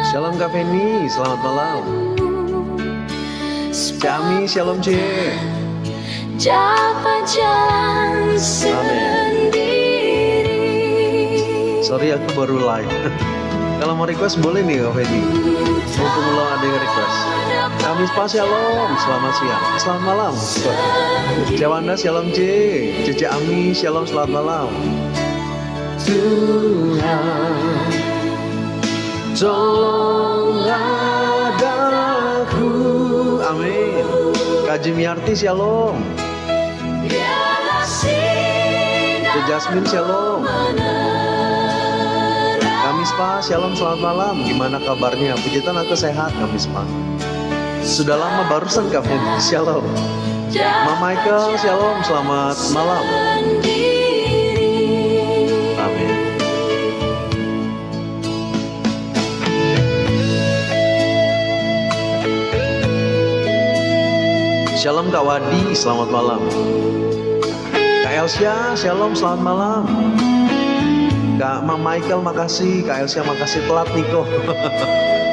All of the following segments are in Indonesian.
Shalom Kak Feni, selamat malam. Cami, shalom C. Dapat jalan sendiri. Sorry aku baru live. Kalau mau request boleh nih Kak Feni. Mumpung lo ada yang request. Kamis Pak shalom, selamat siang. Selamat malam. Jawanda shalom C. Cece Ami shalom, selamat malam. Tuhan, tolonglah daku. Amin. Kak Jimiarti shalom. Kak Jasmine shalom. Kamis Pak shalom, selamat malam. Gimana kabarnya? Puji Tuhan aku sehat Kamis Pak. Sudah lama barusan Kak Feni. Shalom. Mama Michael shalom, selamat malam. Amin. Shalom Kak Wadi, selamat malam. Kak Elsia, shalom, selamat malam. Kak Mama Michael, makasih. Kak Elsia, makasih telat nih kok.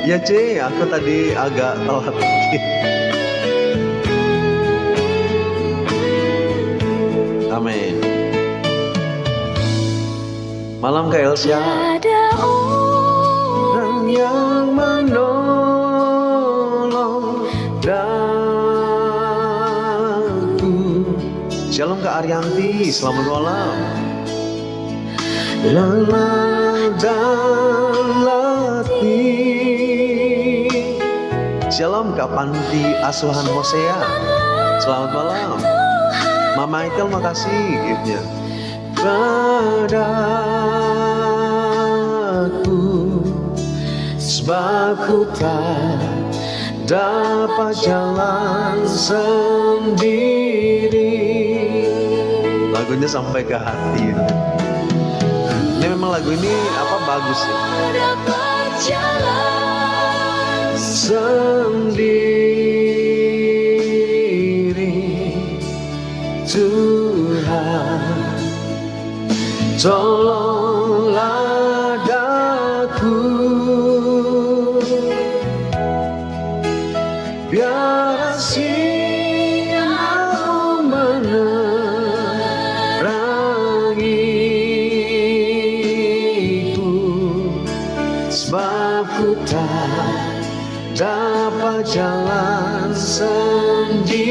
Ya C, aku tadi agak telat dikit. Amin. Malam Kak Elsia. Ada orang yang menolong daku. Shalom Kak Arianti, selamat malam. Lelah dan letih. Shalom Kak Panti Asuhan Hosea, selamat malam. Mama Michael, makasih giftnya. Padaku sebab ku tak dapat jalan sendiri. Lagunya sampai ke hati. Ini memang lagu ini apa bagus ya. dapat jalan Sendiri Tuhan, tolonglah daku, biar sinar menerangiku, sebab ku tak dapat jalan sendiri.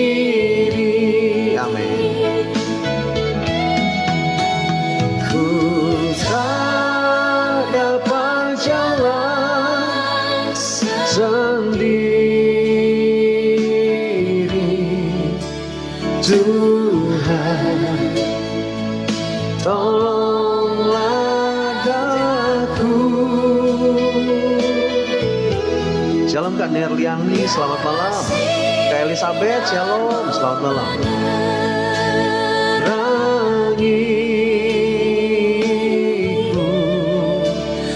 Amin. Ku tak dapat jalan sendiri. Tuhan, tolonglah daku. Shalom Kak Nerliani, selamat malam. Kak Elizabeth, shalom, selamat malam. Rangiku,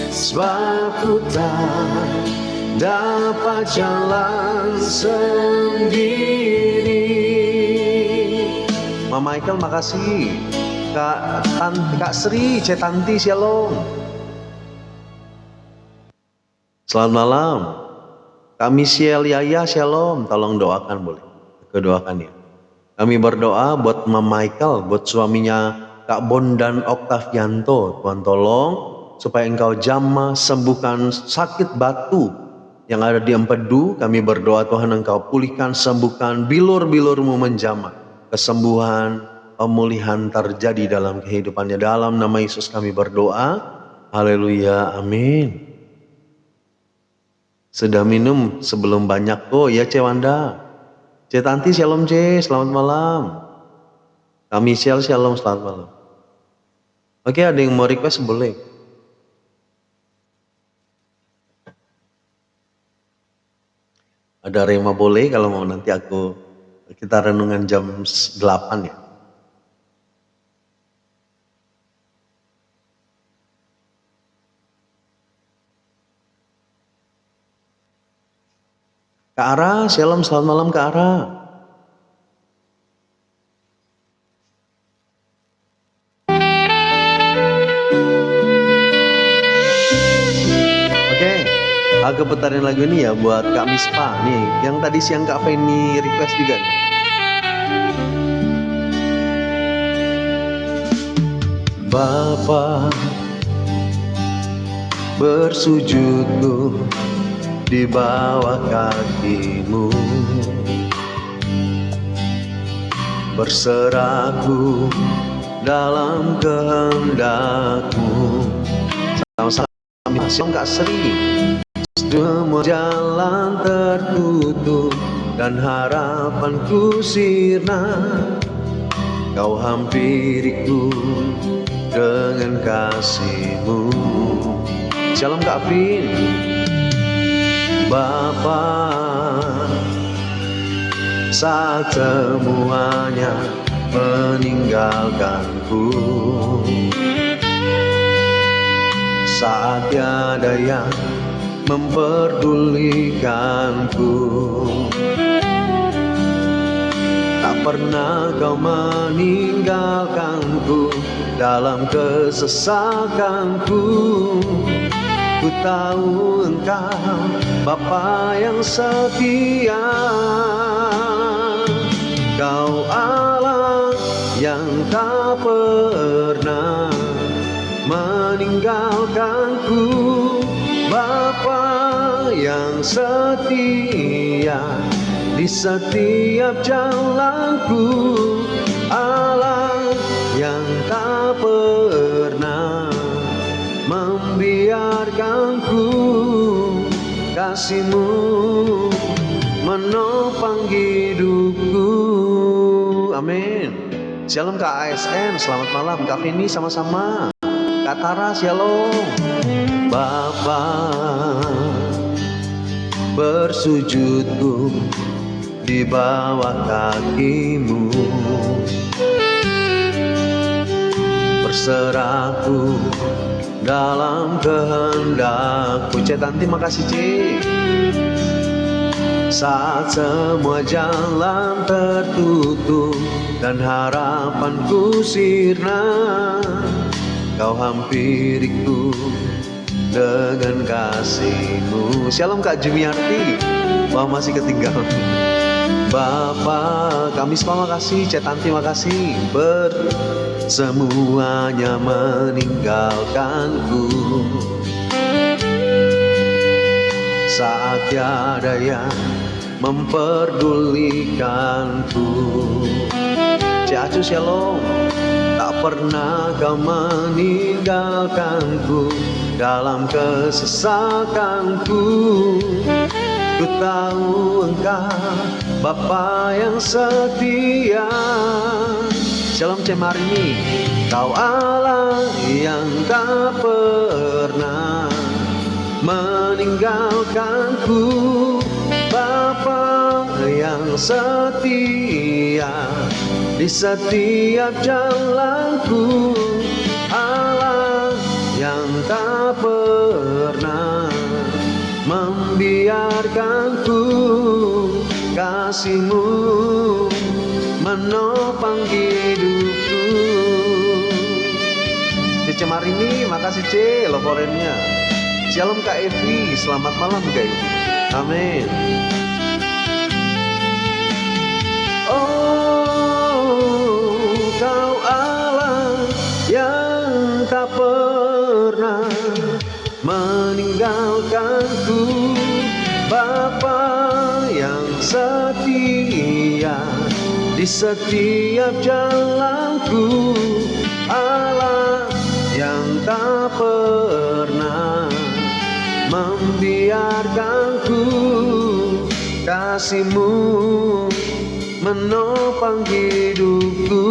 sebab ku tak dapat jalan sendiri. Mama Michael, makasih. Kak Sri, Cetanti, shalom. Selamat malam. Kami Michelle Yaya, shalom. Tolong doakan boleh. Kedoakan ya. Kami berdoa buat Mama Michael, buat suaminya Kak Bondan Oktavianto. Tuhan tolong supaya engkau jamah sembuhkan sakit batu yang ada di empedu. Kami berdoa Tuhan engkau pulihkan, sembuhkan, bilur-bilurmu menjamah. Kesembuhan, pemulihan terjadi dalam kehidupannya. Dalam nama Yesus kami berdoa. Haleluya, amin. Sudah minum sebelum banyak kok ya Cewanda. Cetanti shalom C, selamat malam. Kak Michelle shalom, selamat malam. Oke, ada yang mau request boleh. Ada Rema boleh kalau mau, nanti kita renungan jam 8 ya. Kak Ara, shalom, selamat malam Kak Ara. Aku putarin lagu ini ya buat Kak Mispa nih, yang tadi siang Kak Feni request juga nih. Bapa, bersujudku di bawah kakimu, berserahku dalam kehendakmu. Sama-sama siang Kak Sri. Semua jalan tertutup dan harapanku sirna, kau hampiriku dengan kasih-Mu. Shalom Kak Vin. Bapa, saat semuanya meninggalkanku, saat tiada yang memperdulikanku, tak pernah kau meninggalkanku dalam kesesakanku. Ku tahu Engkau Bapa yang setia, Kau Allah yang tak pernah meninggalkanku, Bapa yang setia di setiap jalanku, Allah yang tak pernah membiarkanku, kasih-Mu menopang hidupku. Amin. Shalom Kak ASN, selamat malam. Kak Vini sama-sama. Kak Tara, shalom. Bapa, bersujudku di bawah kaki-Mu, berserahku dalam kehendakmu. Tanti makasih Cik. Saat semua jalan tertutup dan harapanku sirna, Kau hampiriku dengan kasih-Mu. Shalom Kak Jumiarti. Wah masih ketinggalan. Bapa, kami semua makasih. Tanti makasih. Semuanya meninggalkanku, saat tiada yang memperdulikanku. Acu shalom. Tak pernah kau meninggalkanku dalam kesesakanku. Ku tahu Engkau Bapa yang setia. Shalom Cemarini. Kau Allah yang tak pernah meninggalkanku, Bapa yang setia di setiap jalanku, Allah yang tak pernah membiarkanku, kasih-Mu menopang hidupku. Cece Marini, makasih Ce, laporannya. Shalom Kak Evi, selamat malam Kak Evi. Amin. Oh, Kau Allah yang tak pernah meninggalkanku, Bapa yang setia di setiap jalanku, Allah yang tak pernah membiarkanku, kasih-Mu menopang hidupku,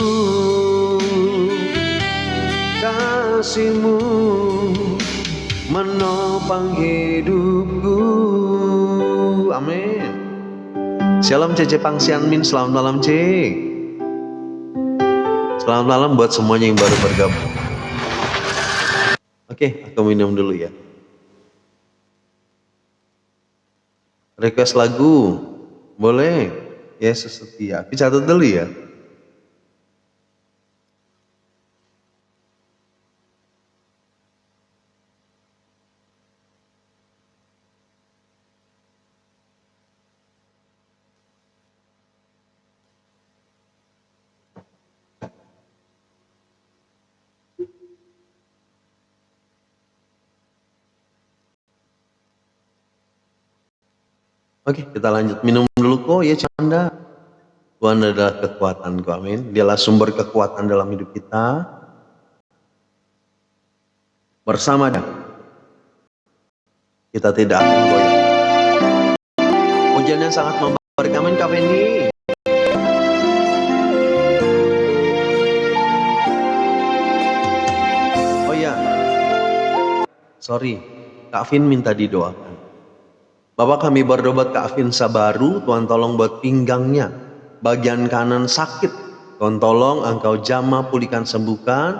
kasih-Mu menopang hidupku. Amin. Shalom Cece Pangsianmin, selamat malam Cek. Selamat malam buat semuanya yang baru bergabung. Oke, aku minum dulu ya. Request lagu, boleh? Yesus setia. Aku catat dulu ya. Oke, kita lanjut minum dulu kok ya canda. Tuhan adalah kekuatanku, amin. Dialah sumber kekuatan dalam hidup kita. Bersama Dia, kita tidak akan goyah. Pujian yang sangat memberkati, amin Kak Fendi. Oh ya, sorry, Kak Vin minta didoakan. Bapak kami berdoa buat Kak Vin Sabaru, Tuhan tolong buat pinggangnya, bagian kanan sakit, Tuhan tolong Engkau jamah, pulihkan, sembuhkan,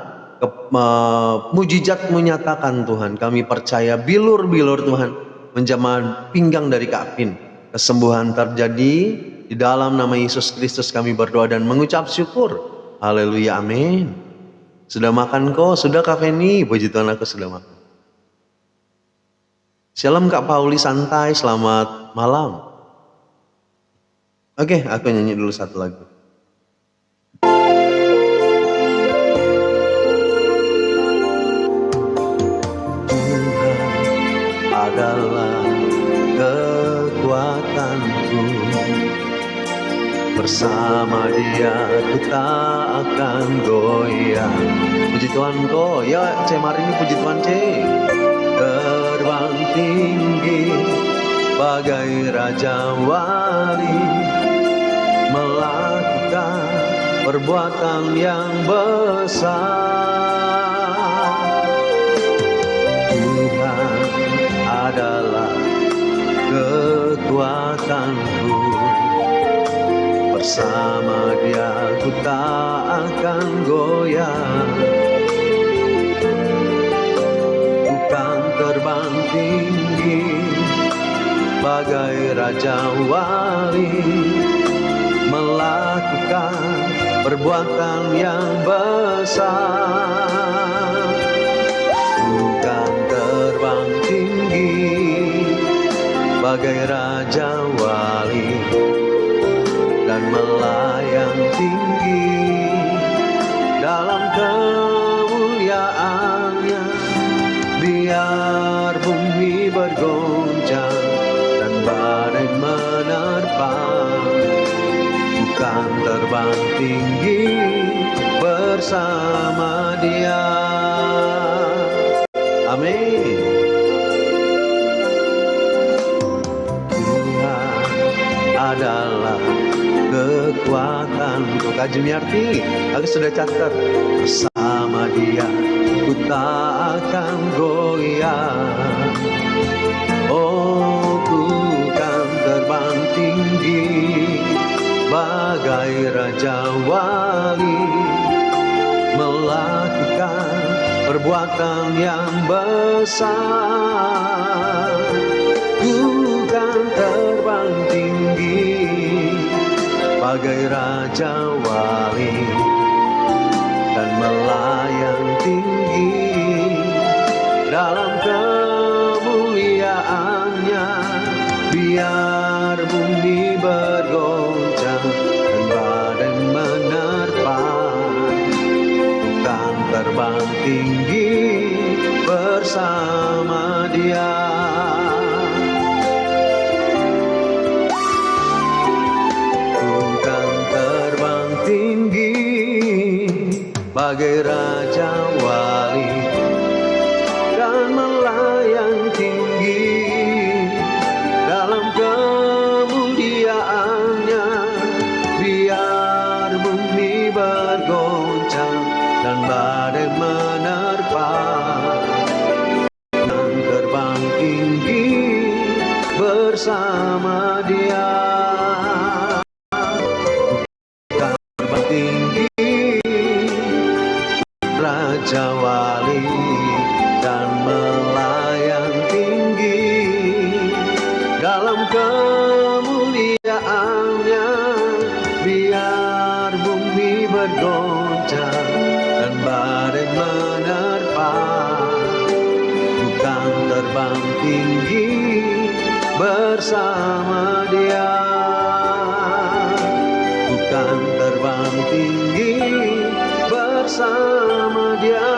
mujizat menyatakan Tuhan, kami percaya bilur-bilur Tuhan, menjamah pinggang dari Kak Vin, kesembuhan terjadi, di dalam nama Yesus Kristus kami berdoa dan mengucap syukur, haleluya, amin. Sudah makan kok? Sudah Kak Feni? Puji Tuhan aku sudah makan. Shalom Kak Pauli, santai, selamat malam. Oke, aku nyanyi dulu satu lagu. Tuhan adalah kekuatanku, bersama Dia ku tak akan goyah. Puji Tuhan kok, ya C Marini puji Tuhan C. Terbang tinggi bagai Raja Wali, melakukan perbuatan yang besar. Tuhan adalah kekuatanku, bersama Dia ku tak akan goyah. Terbang tinggi bagai Raja Wali, melakukan perbuatan yang besar. Bukan terbang tinggi bagai Raja Wali, dan melayang tinggi dalam kemuliaannya. Biar bumi bergoncang dan badai menerpa, bukan terbang tinggi bersama Dia. Amin. Tuhan adalah kekuatanku. Kak Jimiarti, aku sudah catat. Bersama Dia ku tak akan goyah. Oh, ku kan terbang tinggi bagai Raja Wali, melakukan perbuatan yang besar. Ku kan terbang tinggi bagai Raja Wali, dan melayang tinggi dalam kemuliaannya. Biar bumi bergoncang dan badai menerpa, bukan terbang tinggi bersama Dia. Bukan terbang tinggi bagai Raja Wali, dan melayang tinggi dalam kemuliaannya. Biar bumi bergoncang dan badai menerpa, dan terbang tinggi bersama Dia. Terbang tinggi Raja Wali, dan melayang tinggi dalam kemuliaannya. Biar bumi bergoncang dan badai menerpa, bukan terbang tinggi bersama Dia. Bukan terbang tinggi bersama Dia,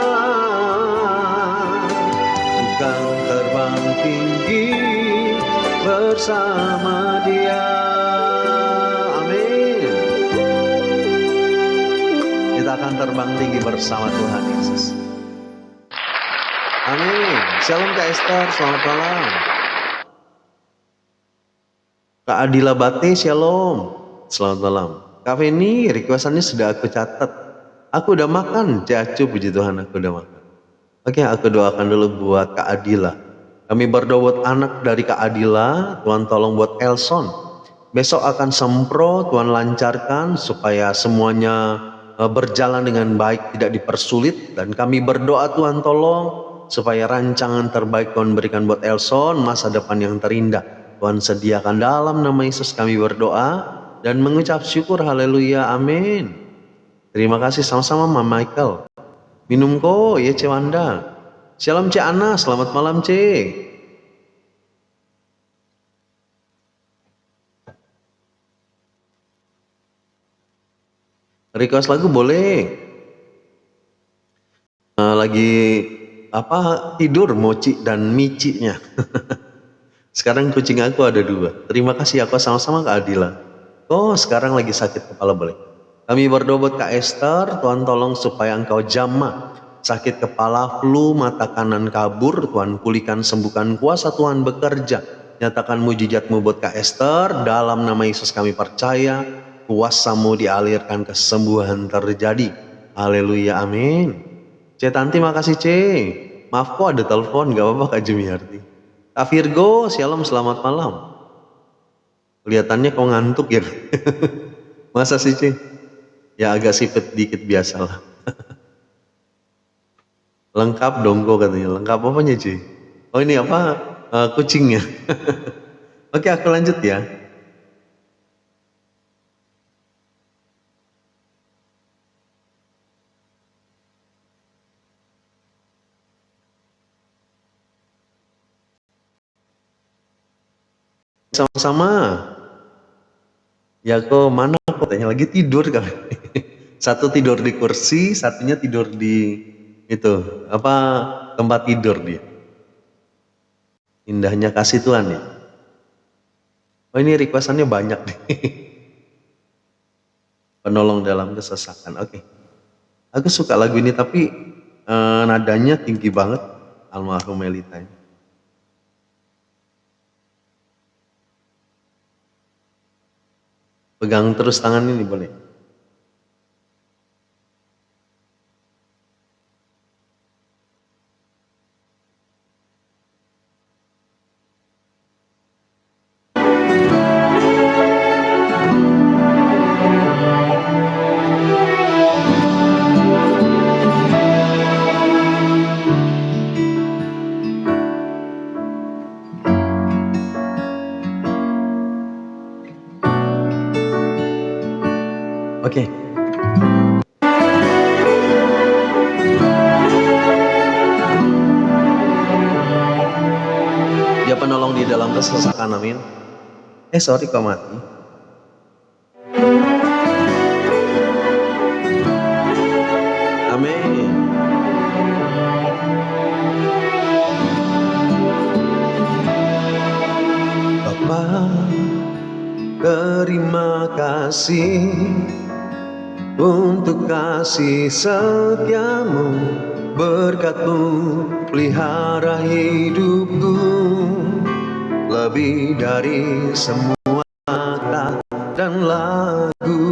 bukan terbang tinggi bersama Dia. Amin. Kita akan terbang tinggi bersama Tuhan Yesus. Amin. Shalom Kak Esther, selamat malam. Kak Adila Bate, shalom, selamat malam. Kak Feni, requestannya sudah aku catat. Aku udah makan, Cacu, puji Tuhan, aku udah makan. Oke, aku doakan dulu buat Kak Adila. Kami berdoa buat anak dari Kak Adila, Tuhan tolong buat Elson. Besok akan sempro, Tuhan lancarkan supaya semuanya berjalan dengan baik, tidak dipersulit. Dan kami berdoa Tuhan tolong supaya rancangan terbaik Tuhan berikan buat Elson, masa depan yang terindah Tuhan sediakan. Dalam nama Yesus kami berdoa dan mengucap syukur, haleluya, amin. Terima kasih sama-sama Mama Michael. Minum kok ya Cewanda. Shalom Cik Ana, selamat malam Cik. Request lagu boleh. Lagi tidur Moci dan Micinya. Sekarang kucing aku ada 2. Terima kasih aku sama-sama Kak Adila. Oh sekarang lagi sakit kepala boleh. Kami berdoa buat Kak Esther, Tuhan tolong supaya engkau jamah. Sakit kepala, flu, mata kanan kabur, Tuhan pulihkan, sembuhkan, kuasa Tuhan bekerja. Nyatakan mujizatmu buat Kak Esther, dalam nama Yesus kami percaya, kuasamu dialirkan, kesembuhan terjadi. Haleluya, amin. Cek Tanti makasih Cek. Maaf kok ada telepon, gak apa-apa Kak Jumiarti. Kak Virgo, shalom, selamat malam. Kelihatannya kau ngantuk ya. Masa sih Cek? Ya agak sipet dikit biasalah. Lengkap dong kok katanya. Lengkap apanya Cek? Oh ini apa? Kucingnya. Oke aku lanjut ya. Sama-sama. Ya kok mana kotanya lagi tidur kali. Satu tidur di kursi, satunya tidur di tempat tidur dia. Indahnya kasih Tuhan ya. Oh ini requestannya banyak nih. Penolong dalam kesesakan. Oke. Aku suka lagu ini tapi nadanya tinggi banget. Almarhum Melita. Pegang terus tangan ini boleh. Oke. Dia penolong di dalam kesesakan, amin. Sorry kok mati. Amin. Bapa, terima kasih untuk kasih setiamu, berkat-Mu pelihara hidupku, lebih dari semua kata dan lagu.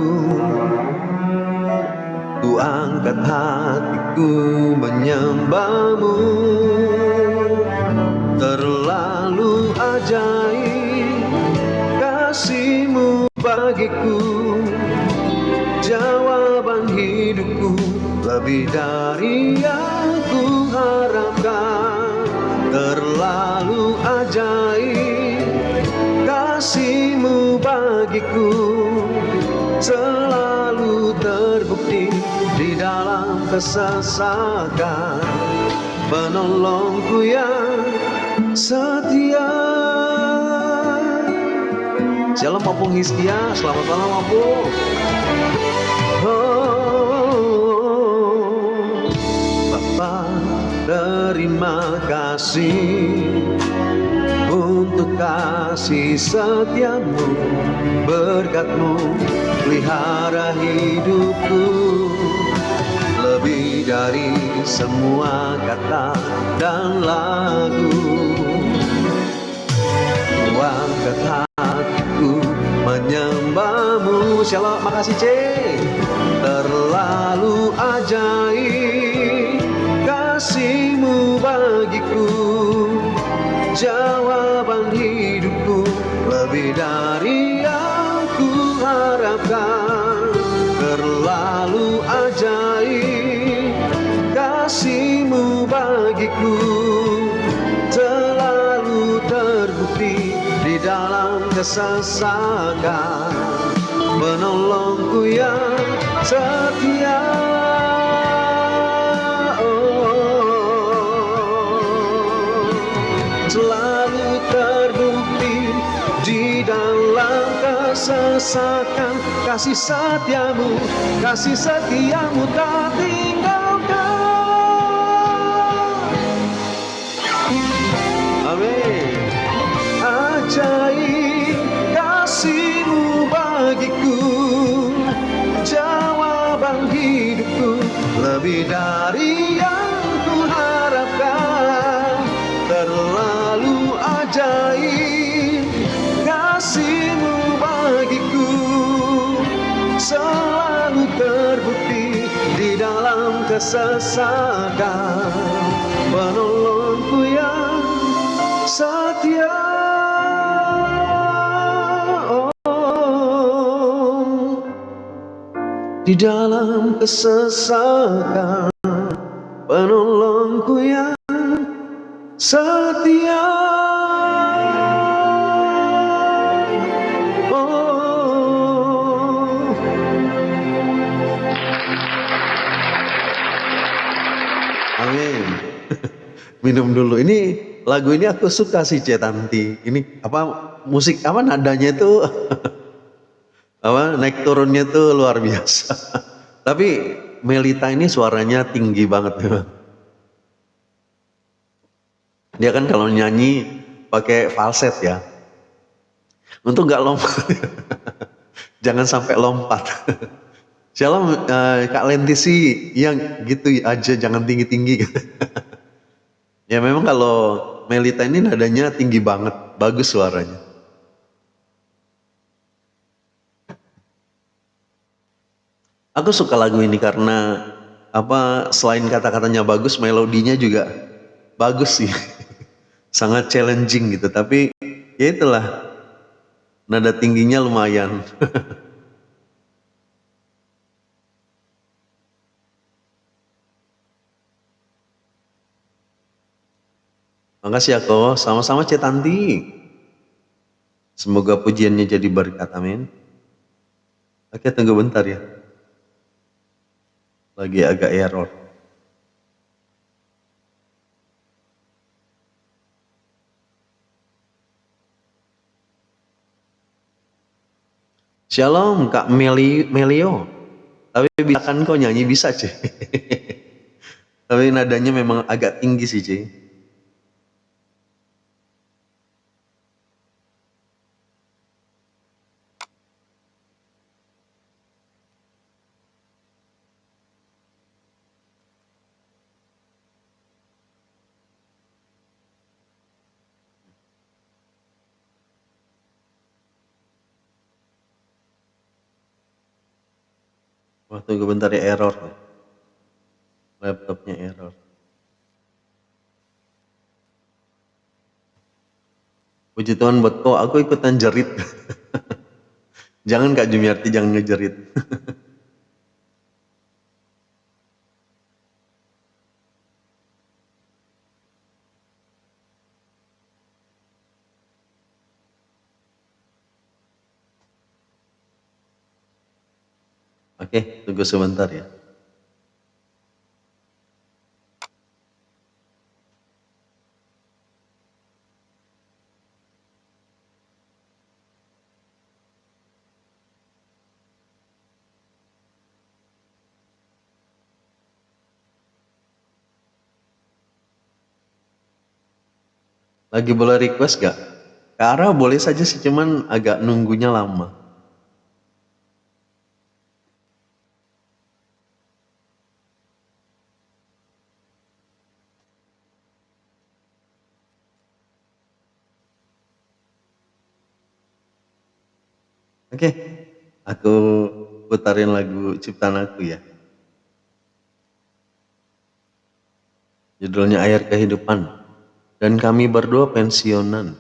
Ku angkat hatiku menyembah-Mu, terlalu ajaib kasih-Mu bagiku. Jawaban hidupku lebih dari yang ku harapkan. Terlalu ajaib kasih-Mu bagiku, selalu terbukti di dalam kesesakan. Penolongku yang setia. Shalom Opung Hizkia, selamat malam Opung. Bapa, terima kasih untuk kasih setiamu, berkat-Mu pelihara hidupku. Lebih dari semua kata dan lagu, angkat hatiku menyembah-Mu. Shalom, makasih C. Terlalu ajaib kasih-Mu bagiku, jawaban hidupku lebih dari yang ku harapkan. Terlalu ajaib kasih-Mu bagiku, terlalu terbukti di dalam kesesakan, penolongku yang setia. Selalu terbukti di dalam kesesakan, kasih setiamu, kasih setiamu tak tinggalkan. Amin. Ajaib kasih-Mu bagiku, jawaban hidupku lebih dari yang ku harapkan. Terlalu ajaib kasih-Mu bagiku, selalu terbukti di dalam kesesakan, penolongku yang setia. Oh, di dalam kesesakan, penolongku yang setia. Oh, amin. Minum dulu. Ini lagu ini aku suka sih, C Tanti. Ini apa, musik apa, nadanya itu apa, naik turunnya tuh luar biasa. Tapi Melita ini suaranya tinggi banget memang. Dia kan kalau nyanyi pakai falset ya. Untuk nggak lompat. Jangan sampai lompat. Shalom Kak Lenti sih yang gitu aja, jangan tinggi-tinggi. Ya memang kalau Melita ini nadanya tinggi banget, bagus suaranya. Aku suka lagu ini karena apa, selain kata-katanya bagus, melodinya juga bagus sih. Sangat challenging gitu, tapi ya itulah, nada tingginya lumayan. Makasih ya Ko, sama-sama C Tanti. Semoga pujiannya jadi berkat, amin. Oke, tunggu bentar ya. Lagi agak error. Shalom Kak Melio. Tapi bisa kan kok nyanyi, bisa C. Tapi nadanya memang agak tinggi sih C. Wah, tunggu bentar ya, error. Laptopnya error. Puji Tuhan buat kok, aku ikutan jerit. Jangan Kak Jumiarti, jangan ngejerit. Oke, tunggu sebentar ya. Lagi boleh request gak? Kak Ara boleh saja sih, cuman agak nunggunya lama. Oke, aku putarin lagu ciptaan aku ya. Judulnya Air Kehidupan. Dan kami berdua pensiunan.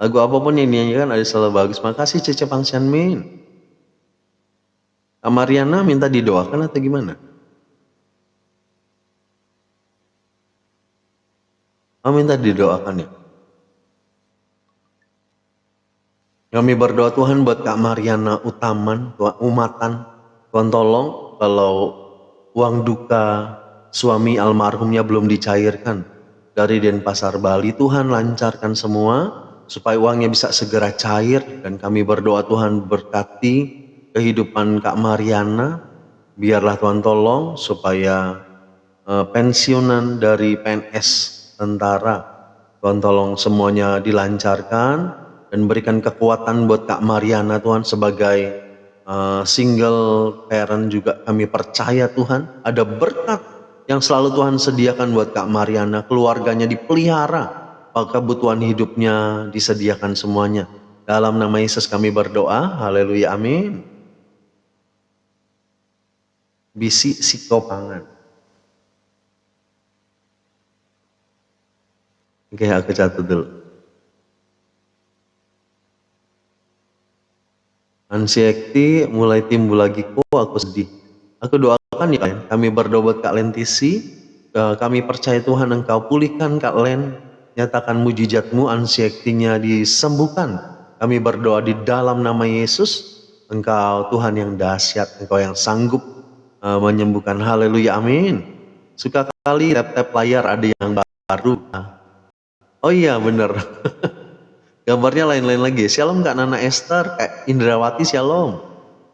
Lagu apapun yang dinyanyikan ada selalu bagus. Makasih Cece Pangsian Min. Kak Mariana minta didoakan atau gimana? Oh, minta didoakan ya. Kami berdoa Tuhan buat Kak Mariana Utaman, Umatan. Tuhan tolong kalau uang duka suami almarhumnya belum dicairkan dari Denpasar Bali, Tuhan lancarkan semua supaya uangnya bisa segera cair. Dan kami berdoa Tuhan berkati kehidupan Kak Mariana, biarlah Tuhan tolong supaya pensiunan dari PNS tentara, Tuhan tolong semuanya dilancarkan. Dan berikan kekuatan buat Kak Mariana Tuhan sebagai single parent juga. Kami percaya Tuhan ada berkat yang selalu Tuhan sediakan buat Kak Mariana. Keluarganya dipelihara, kebutuhan hidupnya disediakan semuanya. Dalam nama Yesus kami berdoa, haleluya, amin. Bisi Sikopangan. Oke, aku catat dulu. Anxiety mulai timbul lagi, kok aku sedih. Aku doakan ya, kami berdoa buat Kak Lentisi. Kami percaya Tuhan Engkau pulihkan Kak Len, nyatakan mujizat-Mu, anxiety-nya disembuhkan. Kami berdoa di dalam nama Yesus, Engkau Tuhan yang dahsyat, Engkau yang sanggup menyembuhkan. Haleluya, amin. Suka kali tap-tap layar ada yang baru. Oh iya bener. Gambarnya lain-lain lagi. Shalom Kak Nana Esther, Kak Indrawati, shalom.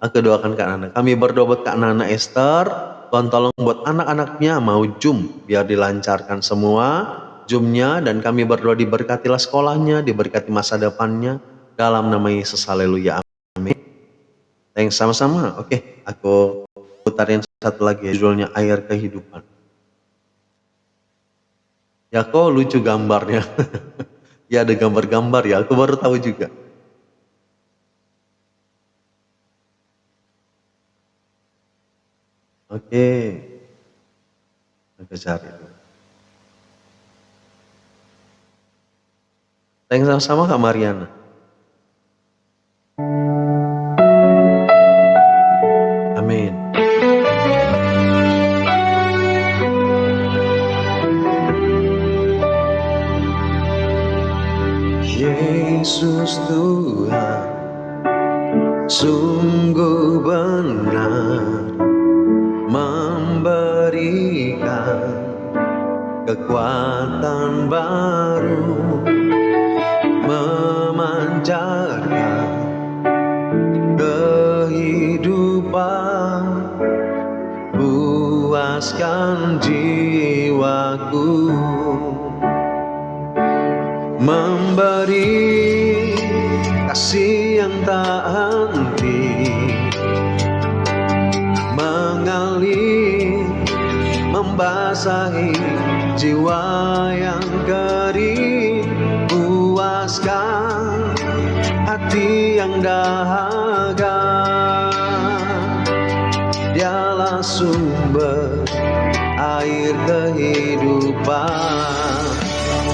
Aku doakan Kak Nana. Kami berdoa buat Kak Nana Esther. Tuhan tolong buat anak-anaknya mau Zoom, biar dilancarkan semua Zoom-nya. Dan kami berdoa diberkatilah sekolahnya, diberkati masa depannya. Dalam nama Yesus, haleluya, amin. Thanks, sama-sama. Oke, aku putarin satu lagi, judulnya Air Kehidupan. Ya kok lucu gambarnya. Ya ada gambar-gambar ya, aku baru tahu juga. Oke, aku cari. Thanks sama-sama Kak Mariana. Amin. Yesus Tuhan sungguh benar memberikan kekuatan baru, memancarkan kehidupan, puaskan jiwaku, memberi kasih yang tak henti, mengalir, membasahi jiwa yang kering, puaskan hati yang dahaga. Dialah sumber air kehidupan.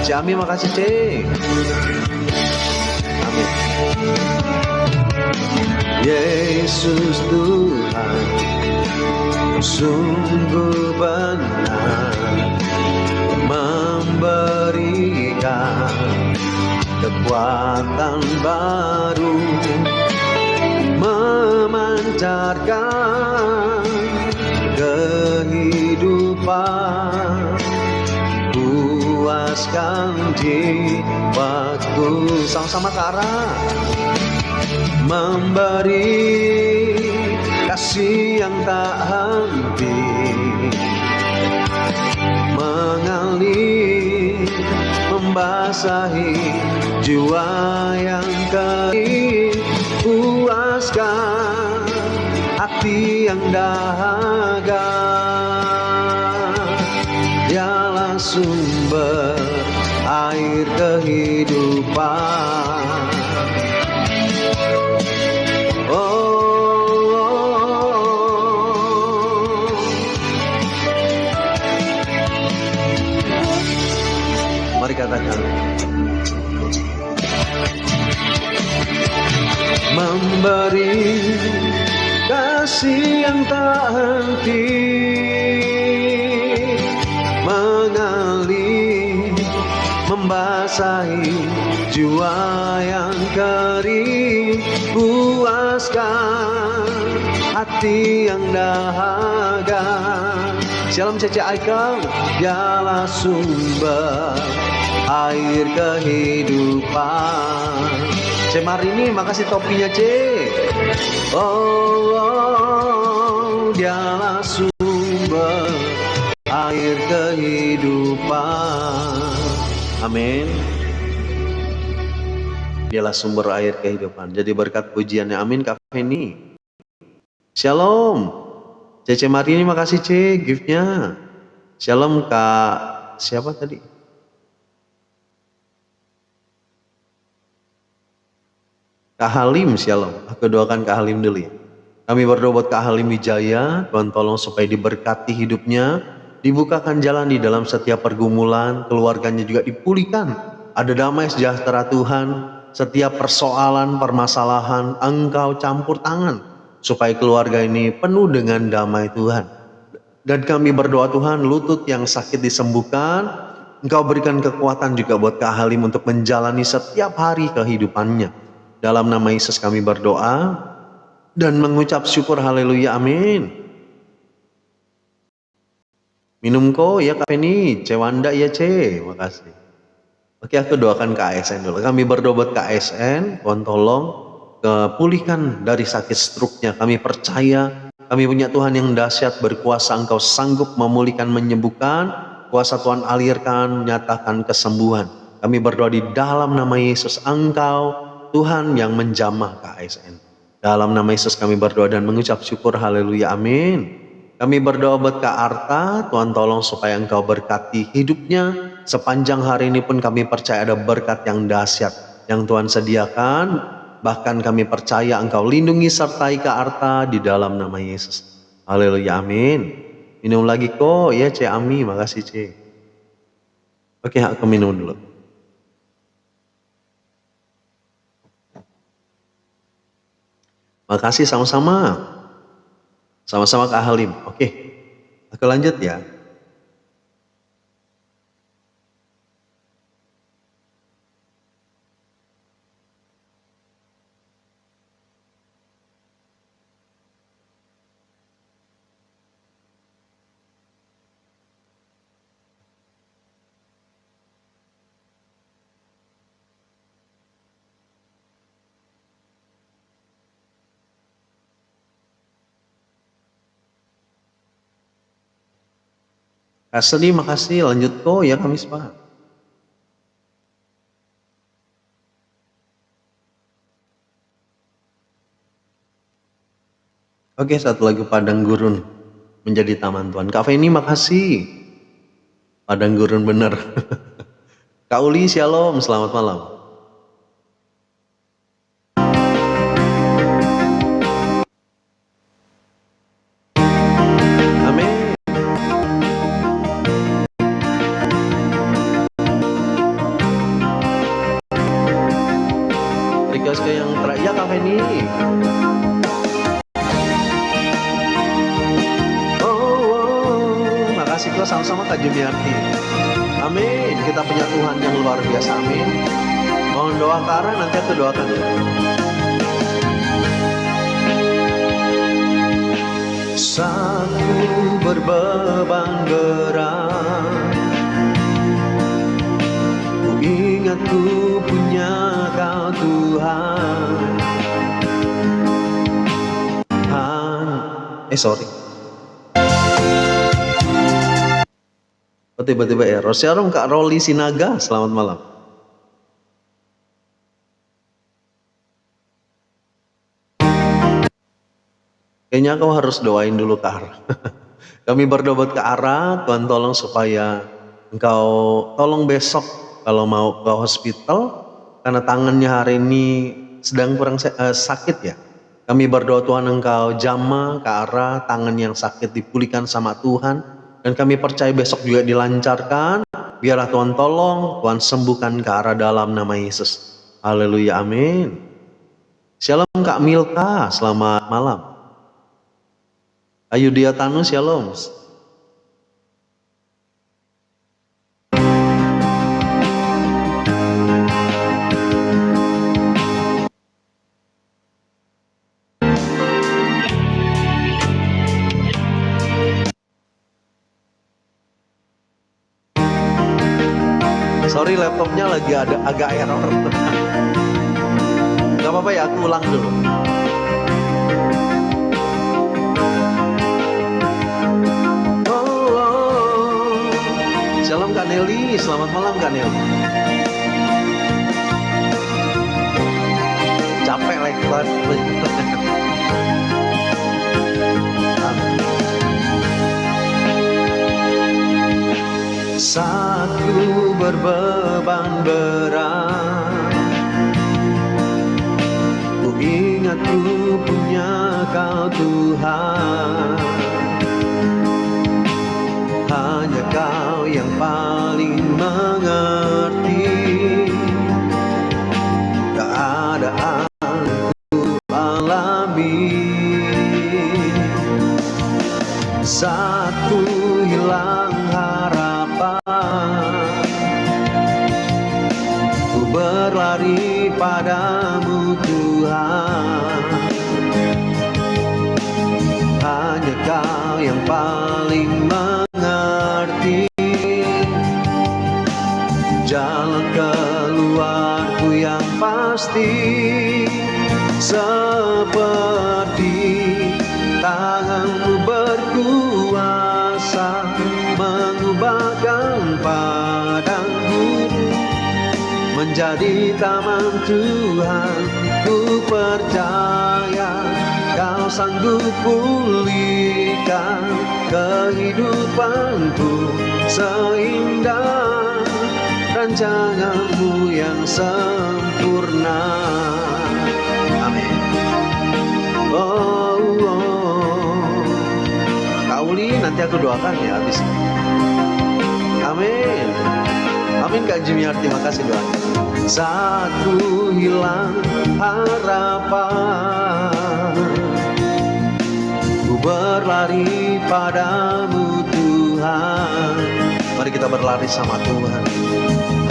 Jami, makasih Cik. Amin. Yesus Tuhan sungguh benar memberikan kekuatan baru, memancarkan kehidupan, puaskan jiwaku. Sama-sama Kara. Memberi kasih yang tak henti, mengalir, membasahi jiwa yang kering, puaskan hati yang dahaga. Dialah sumber air kehidupan. Mari katakan, memberi kasih yang tak henti, mengalir, membasahi jiwa yang kering, puaskan hati yang dahaga. Shalom Cece Aikam, dialah sumber air kehidupan. C Marini, makasih topinya C. Oh, dialah sumber air kehidupan. Amin. Dialah sumber air kehidupan. Jadi berkat pujiannya, amin Kak Feni. Shalom Cece Marini, makasih C giftnya. Shalom Kak, siapa tadi? Kak Halim, shalom. Aku doakan Kak Halim dulu ya. Kami berdoa buat Kak Halim Wijaya, Tuhan tolong supaya diberkati hidupnya, dibukakan jalan di dalam setiap pergumulan, keluarganya juga dipulihkan. Ada damai sejahtera Tuhan, setiap persoalan, permasalahan, Engkau campur tangan, supaya keluarga ini penuh dengan damai Tuhan. Dan kami berdoa Tuhan, lutut yang sakit disembuhkan, Engkau berikan kekuatan juga buat Kak Halim untuk menjalani setiap hari kehidupannya. Dalam nama Yesus kami berdoa dan mengucap syukur, haleluya, amin. Minum kok ya Kak Feni, Cewanda ya C, makasih. Oke, aku doakan Kak ASN dulu. Kami berdoa buat Kak ASN, Tuhan tolong pulihkan dari sakit struknya. Kami percaya kami punya Tuhan yang dahsyat, berkuasa, Engkau sanggup memulihkan, menyembuhkan. Kuasa Tuhan alirkan, nyatakan kesembuhan. Kami berdoa di dalam nama Yesus, Engkau Tuhan yang menjamah Kak ASN. Dalam nama Yesus kami berdoa dan mengucap syukur, haleluya, amin. Kami berdoa buat Kak Arta, Tuhan tolong supaya Engkau berkati hidupnya. Sepanjang hari ini pun kami percaya ada berkat yang dahsyat yang Tuhan sediakan. Bahkan kami percaya Engkau lindungi sertai Kak Arta di dalam nama Yesus. Haleluya, amin. Minum lagi kok ya C Ami, makasih C. Oke, aku minum dulu. Makasih sama-sama. Sama-sama Kak Halim. Oke, aku lanjut ya. Kak Seni, makasih. Lanjut kok ya Kamis Pak. Oke, satu lagu Padang Gurun menjadi taman Tuhan. Kak Feni, makasih. Padang Gurun bener. Kak Uli, shalom, selamat malam. Request ke yang terakhir, ya Kak Feni. Makasih kok, sama-sama Kak Jumiarti. Amin. Kita punya Tuhan yang luar biasa. Amin. Mohon doa Kak, nanti aku doakan. Saat ku berbeban berat, ku ingat ku punya Kau Tuhan. Sorry. Oh tiba-tiba error. Shalom Kak Roli Sinaga, selamat malam. Kayaknya kau harus doain dulu ke arah. Kami berdoa buat ke arah, Tuhan tolong supaya engkau tolong besok kalau mau ke hospital karena tangannya hari ini sedang kurang sakit ya. Kami berdoa Tuhan engkau jamah ke arah tangan yang sakit dipulihkan sama Tuhan. Dan kami percaya besok juga dilancarkan. Biarlah Tuhan tolong, Tuhan sembuhkan ke arah dalam nama Yesus. Haleluya, amin. Shalom Kak Milka, selamat malam. Ayu Diatanu, shalom. Sorry laptopnya lagi ada agak error. Gak apa-apa ya, aku ulang dulu. Shalom Kak Nelly, selamat malam Kak Nelly. Capek lagi Saat ku berbeban berat, ku ingat ku punya Kau Tuhan. Hanya Kau yang paling mengerti keadaan ku alami. Saat ku hilang harapan, ku berlari padamu Tuhan. Hanya Kau yang paling mengerti jalan keluarku yang pasti. Seperti tangan-Mu berkuasa mengubahkan padang gurun menjadi taman Tuhan. Ku percaya Kau sanggup pulihkan kehidupanku seindah rancangan-Mu yang sempurna. Amin. Kak Uli, nanti aku doakan ya habis. Amin. Amin Kak Jimiar, terima kasih doanya. Saat ku hilang harapan, ku berlari padamu Tuhan. Mari kita berlari sama Tuhan.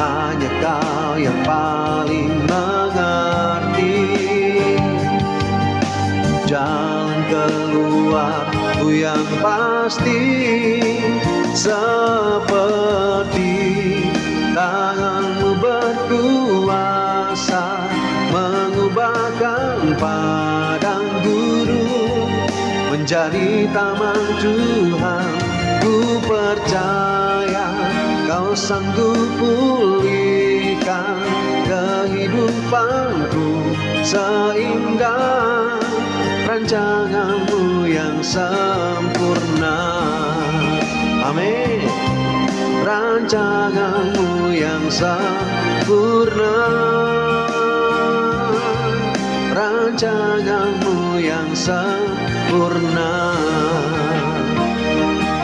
Hanya Kau yang paling mengerti jalan keluarku yang pasti. Seperti tangan-Mu berkuasa mengubahkan padang gurun menjadi taman Tuhan. Ku percaya Kau sanggup pulihkan kehidupanku seindah rancangan-Mu yang sempurna. Amin. Rancangan-Mu yang sempurna, rancangan-Mu yang sempurna.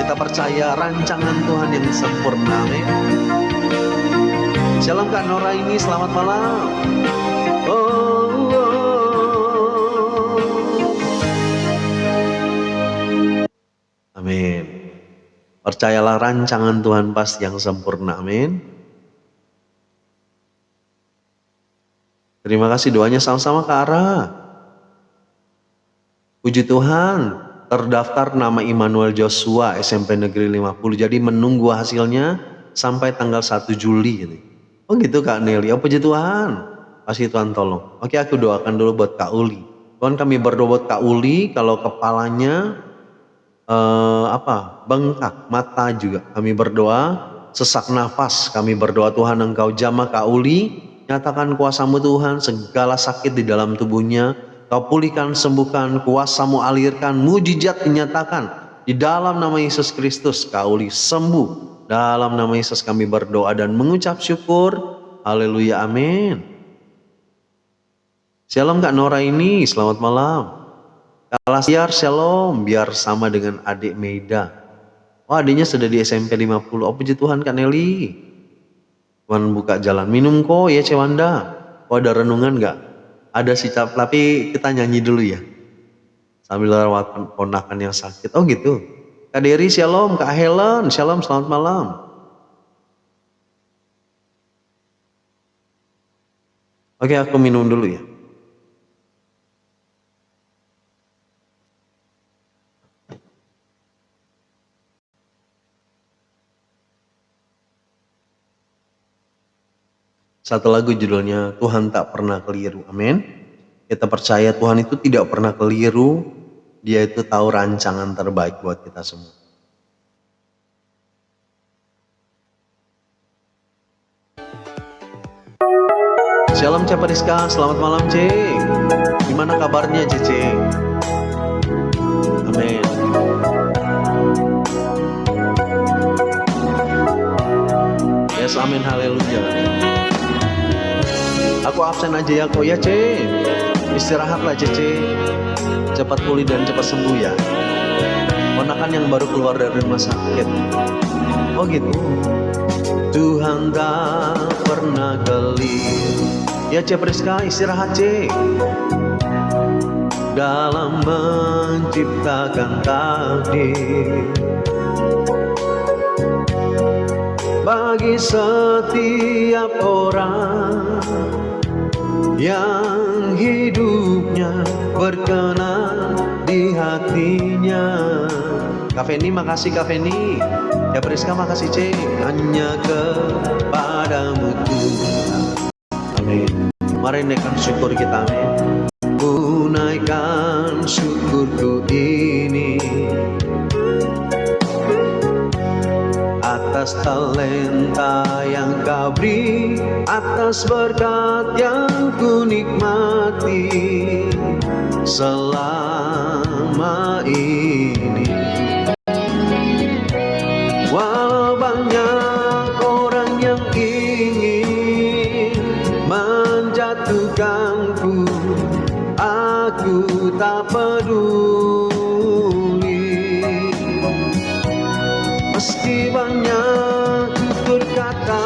Kita percaya rancangan Tuhan yang sempurna. Amin. Shalom Kak Nora ini, selamat malam. Amin. Percayalah rancangan Tuhan pasti yang sempurna. Amin. Terima kasih doanya sama-sama Kak Ara. Puji Tuhan, terdaftar nama Immanuel Joshua SMP Negeri 50. Jadi menunggu hasilnya sampai tanggal 1 Juli gitu. Oh gitu Kak Nelly. Oh puji Tuhan. Pasti Tuhan tolong. Oke, aku doakan dulu buat Kak Uli. Tuhan, kami berdoa buat Kak Uli kalau kepalanya bengkak, mata juga. Kami berdoa sesak nafas kami berdoa Tuhan Engkau jamah Kak Uli, nyatakan kuasa-Mu Tuhan, segala sakit di dalam tubuhnya Kau pulihkan, sembuhkan, kuasa-Mu alirkan, mujizat dinyatakan di dalam nama Yesus Kristus. Kak Uli sembuh dalam nama Yesus kami berdoa dan mengucap syukur. Haleluya, amin. Shalom Kak Nora ini, selamat malam. Kak Lasiar, shalom, biar sama dengan adik Meida. Wah, adiknya sudah di SMP 50. Oh puji Tuhan Kak Nelly. Tuhan buka jalan. Minum kok ya Cewanda. Oh ada renungan gak? Ada sih, tapi kita nyanyi dulu ya. Sambil rawat ponakan yang sakit. Oh gitu. Kak Dery, shalom. Kak Helen, shalom, selamat malam. Oke, aku minum dulu ya. Satu lagu judulnya Tuhan tak pernah keliru. Amin. Kita percaya Tuhan itu tidak pernah keliru. Dia itu tahu rancangan terbaik buat kita semua. Shalom Cek Rizka, selamat malam Cek. Gimana kabarnya Cek? Amin. Yes, amin, haleluya. Aku absen aja ya kok ya Ce. Istirahatlah Cece. Cepat pulih dan cepat sembuh ya. Ponakan yang baru keluar dari rumah sakit. Oh gitu. Tuhan tak pernah keliru. Ya Ce Priska, istirahat Ce. Dalam menciptakan takdir bagi setiap orang yang hidupnya berkenan di hatinya. Kak Feni, makasih Kak Feni. Ya Priska, makasih Cek. Hanya kepadamu Tuhan. Amin. Mari naikkan syukur kita, amin. Ku naikkan syukurku ini atas talenta yang Kau beri, atas berkat yang ku nikmati selama ini. Walau banyak orang yang ingin menjatuhkanku, aku tak peduli. Meski banyak berkata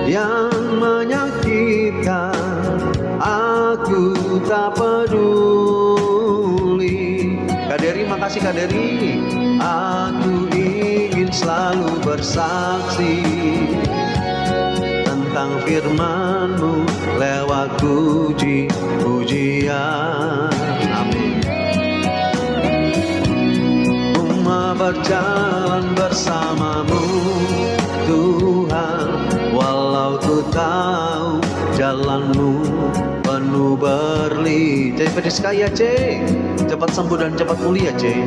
yang menyakitkan, aku tak peduli. Kak Dery, makasih Kak Dery. Aku ingin selalu bersaksi tentang firman-Mu lewat puji-pujian. Amin. Berjalan bersama-Mu Tuhan, walau ku tahu jalan-Mu penuh berliku. Jadi Priska ya Cek, cepat sembuh dan cepat pulih ya Cek.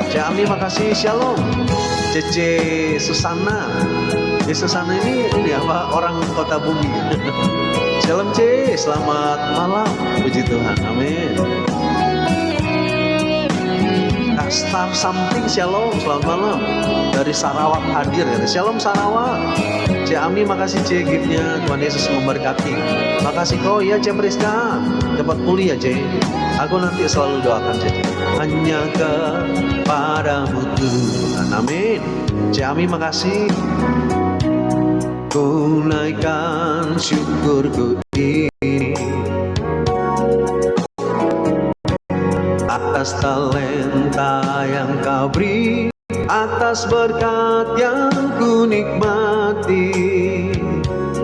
Cek Ami makasih, shalom. Cece Susana. Susana ini apa, orang Kota Bumi. Shalom Cek, selamat malam. Puji Tuhan, amin. Star Something, shalom, selamat malam. Dari Sarawak hadir ya. Shalom Sarawak. Cik Ami makasih Cik giftnya. Tuhan Yesus memberkati. Makasih kok ya Cik Priska. Cepat pulih ya Cik. Aku nanti selalu doakan Cik. Hanya kepadamu Tuhan. Amin. Cik Ami makasih. Ku naikkan syukurku ini atas talenta yang Kau beri, atas berkat yang ku nikmati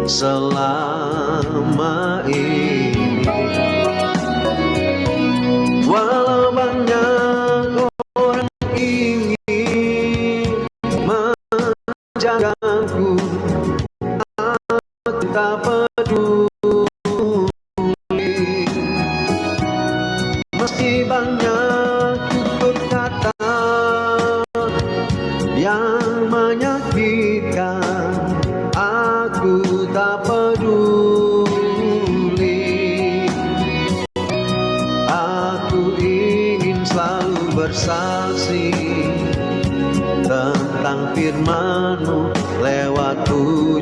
selama ini. Walau banyak orang ingin menjagaku, aku tak peduli. Meski banyak berkata yang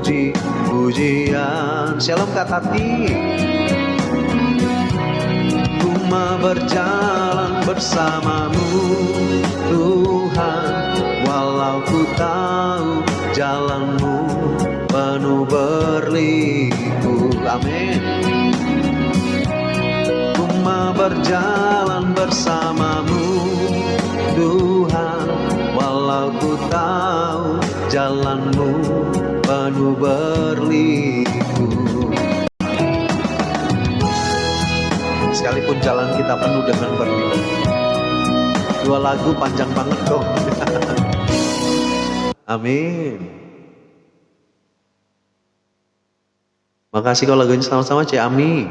puji-pujian. Shalom Kak Tati. Ku mau berjalan bersamamu Tuhan, walau ku tahu jalanmu penuh berliku. Amin. Ku mau berjalan bersamamu Tuhan, walau ku tahu jalanmu penuh berliku. Sekalipun jalan kita penuh dengan berliku. Dua lagu panjang banget dong. Amin. Makasih kalau lagunya sama-sama Cik Ami.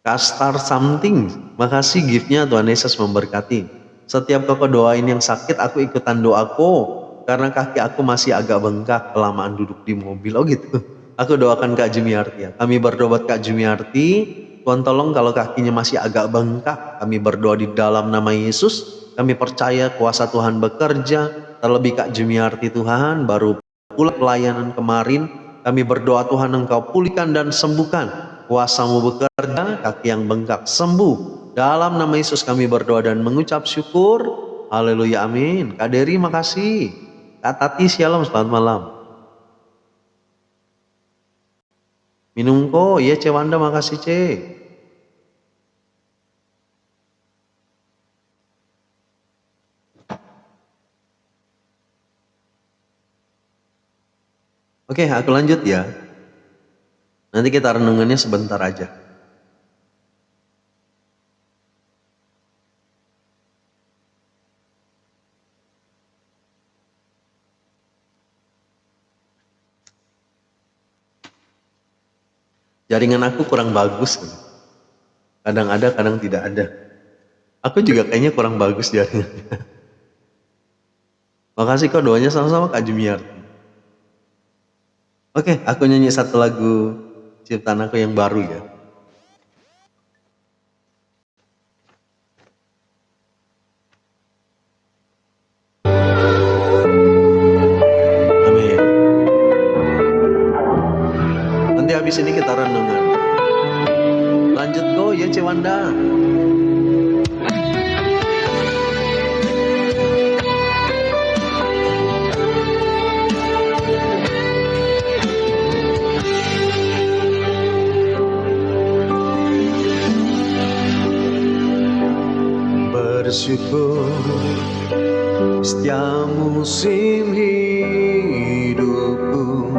Kastar something. Makasih giftnya, Tuhan Yesus memberkati. Setiap kau doain yang sakit, aku ikutan doaku. Karena kaki aku masih agak bengkak kelamaan duduk di mobil. Oh gitu. Aku doakan Kak Jumiarti ya. Kami berdoa buat Kak Jumiarti. Tuhan tolong kalau kakinya masih agak bengkak. Kami berdoa di dalam nama Yesus. Kami percaya kuasa Tuhan bekerja. Terlebih Kak Jumiarti Tuhan baru pulang pelayanan kemarin. Kami berdoa Tuhan Engkau pulihkan dan sembuhkan. Kuasa-Mu bekerja, kaki yang bengkak sembuh. Dalam nama Yesus kami berdoa dan mengucap syukur. Haleluya, amin. Kak Dery makasih. Kak Tati shalom, selamat malam. Minum kok, iya Ce Wanda makasih Ce. Oke, aku lanjut ya. Nanti kita renungannya sebentar aja. Jaringan aku kurang bagus. Kadang ada, kadang tidak ada. Aku juga kayaknya kurang bagus jaringannya. Makasih kok doanya sama-sama Kak Jumiarti. Oke, aku nyanyi satu lagu ciptaan aku yang baru ya. Amin. Nanti habis ini kita renungan. Lanjut go ya Cewanda. Bersyukur setiap musim hidupku,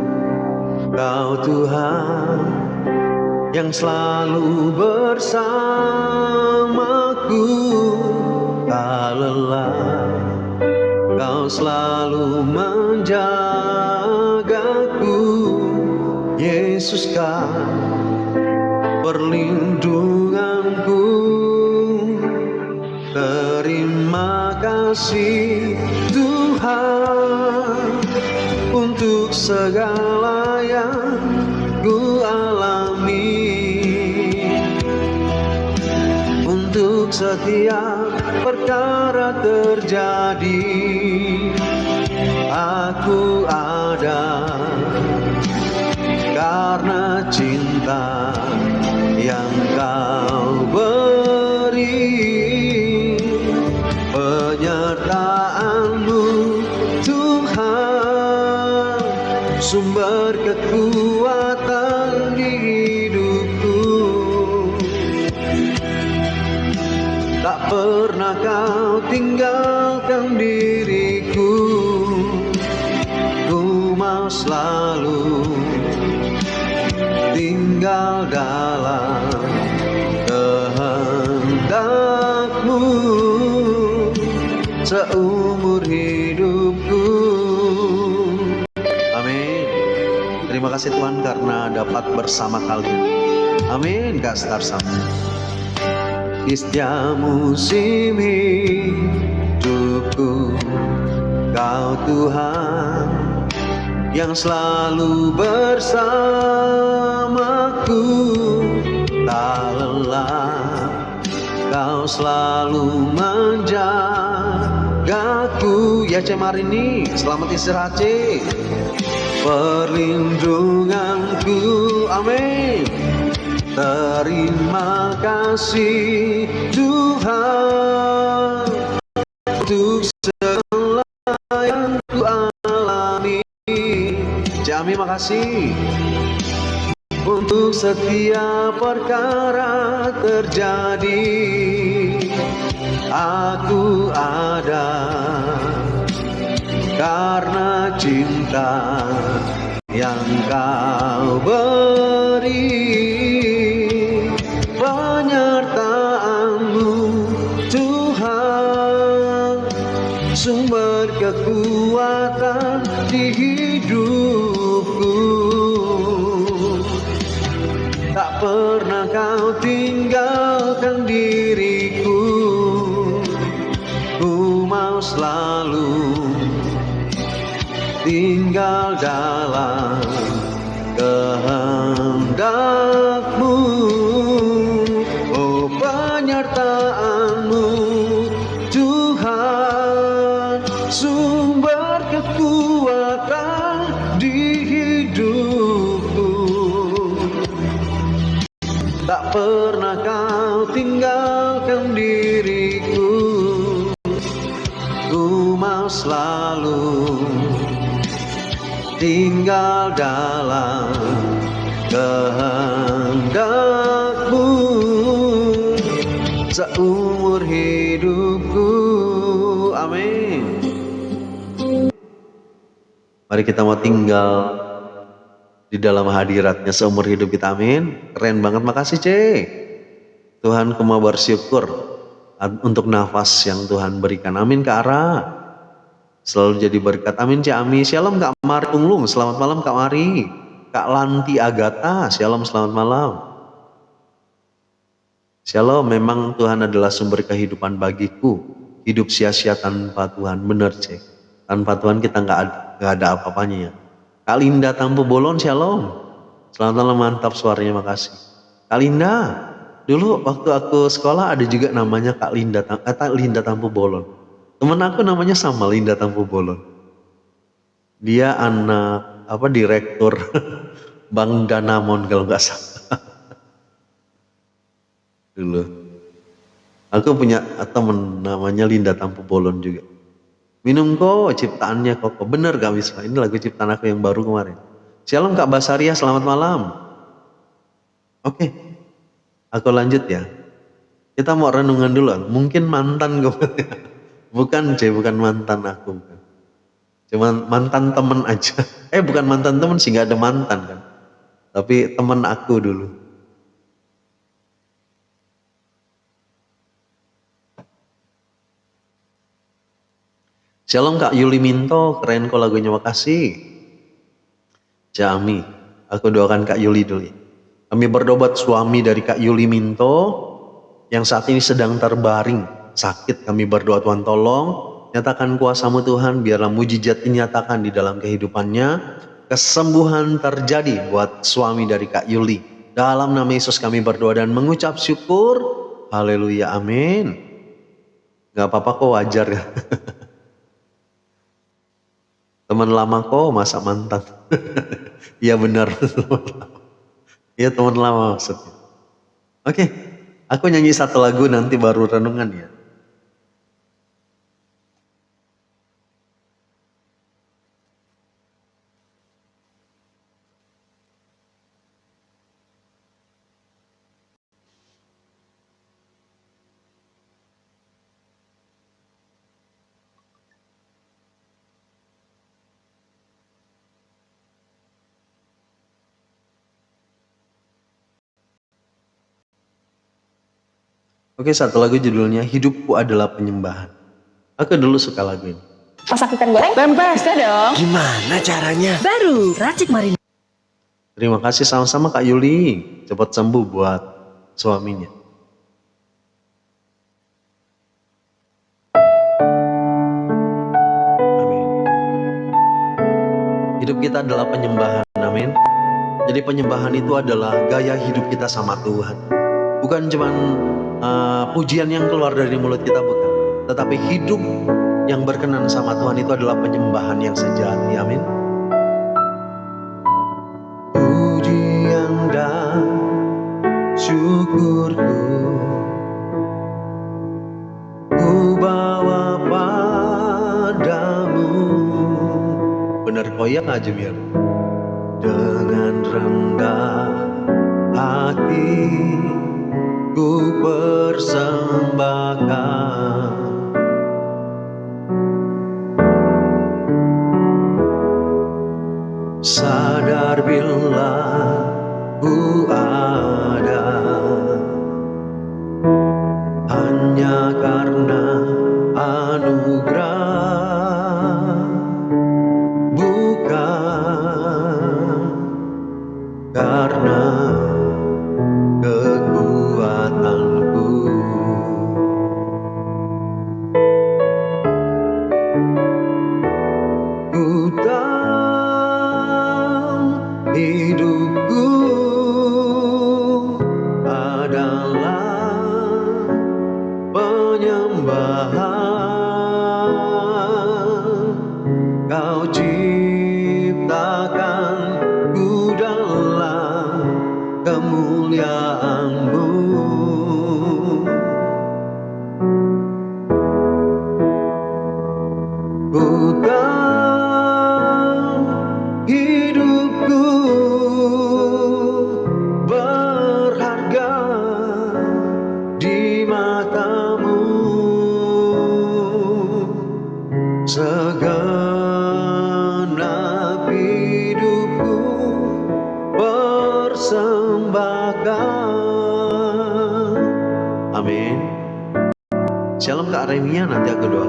Kau Tuhan yang selalu bersamaku. Tak lelah, Kau selalu menjagaku. Yesus kan perlindunganku. Terima kasih Tuhan untuk segala yang ku alami, untuk setiap perkara terjadi. Aku ada karena cinta yang Kau beri. Penyertaan-Mu Tuhan, sumber kekuatan di hidupku. Tak pernah Kau tinggalkan diriku. Ku mau selalu tinggal dalam kehendak-Mu seumur hidupku. Amin. Terima kasih Tuhan karena dapat bersama kalian. Amin. Kak Star sama. Di setiap musim hidupku, Kau Tuhan yang selalu bersamaku. Tak lelah, Kau selalu menjagaku. Iya Ce Marini, selamat istirahat Ce. Perlindunganku, amin. Terima kasih Tuhan untuk segala yang ku alami. Jami makasih untuk setiap perkara terjadi. Aku ada karena cinta yang kau beri. Penyertaan-Mu Tuhan, sumber kekuatan di hidupku. Tak pernah Kau tinggalkan diriku. Ku mau selalu tinggal dalam kehendak-Mu. Oh, penyertaan-Mu Tuhan, sumber kekuatan di hidupku. Tak pernah Kau tinggalkan diriku. Ku mau selalu tinggal dalam kehendak-Mu seumur hidupku. Amin. Mari kita mau tinggal di dalam hadirat-Nya seumur hidup kita. Amin. Keren banget, makasih Ce. Tuhan, ku mau bersyukur untuk nafas yang Tuhan berikan. Amin Kak Ara, selalu jadi berkat. Amin Ce Ami. Shalom Kak Mari Punglung, selamat malam Kak Mari. Kak Lanti Agatha, shalom, selamat malam. Shalom, memang Tuhan adalah sumber kehidupan bagiku. Hidup sia-sia tanpa Tuhan, benar Ce. Tanpa Tuhan kita nggak ada apa-apanya ya. Kak Linda Tampu Bolon, shalom. Selamat malam, mantap suaranya, makasih. Kak Linda, dulu waktu aku sekolah ada juga namanya Kak Linda Tampu Bolon. Temen aku namanya sama, Linda Tampu Bolon. Dia anak direktur Bank Danamon kalau nggak salah. Dulu aku punya temen namanya Linda Tampu Bolon juga. Minum kok, ciptaannya Koko. Bener gak Wisma? Ini lagu ciptaan aku yang baru kemarin. Shalom Kak Basaria, selamat malam. Oke, aku lanjut ya. Kita mau renungan dulu. Mungkin mantan gue. Bukan C, bukan mantan aku. Cuman mantan temen aja. Bukan mantan temen sih, gak ada mantan kan. Tapi temen aku dulu. Shalom Kak Yuli Minto, keren kok lagunya, makasih. Jami, aku doakan Kak Yuli dulu ya. Kami berdoa suami dari Kak Yuli Minto yang saat ini sedang terbaring sakit. Kami berdoa Tuhan tolong nyatakan kuasa-Mu Tuhan, biarlah mujizat dinyatakan di dalam kehidupannya. Kesembuhan terjadi buat suami dari Kak Yuli. Dalam nama Yesus kami berdoa dan mengucap syukur. Haleluya, amin. Gak apa-apa kok, wajar ya. Teman lama kok, masa mantan? Iya benar. Iya teman lama maksudnya. Oke, aku nyanyi satu lagu nanti baru renungan ya. Oke, satu lagu judulnya Hidupku Adalah Penyembahan. Aku dulu suka lagu ini. Masak ikan goreng? Tempe. Bisa dong. Gimana caranya? Baru racik marinade. Terima kasih sama-sama Kak Yuli. Cepat sembuh buat suaminya. Amin. Hidup kita adalah penyembahan. Amin. Jadi penyembahan itu adalah gaya hidup kita sama Tuhan. Bukan cuman pujian yang keluar dari mulut kita, bukan. Tetapi hidup Yang berkenan sama Tuhan itu adalah penyembahan yang sejati. Amin. Pujian dan syukurku ku bawa padamu. Benar koyak aja biar. Dengan rendah hati ku persembahkan sadar bila ku ada hanya karena anugerah, bukan karena kekuatanku. Ku tahu hidupku adalah penyembahan. Kau ciptakan ku dalam kemuliaan-Mu. Ku tahu hidupku berharga di mata-Mu. Segenap hidupku persembahkan. Amin. Shalom Kak Remia, nanti aku doa.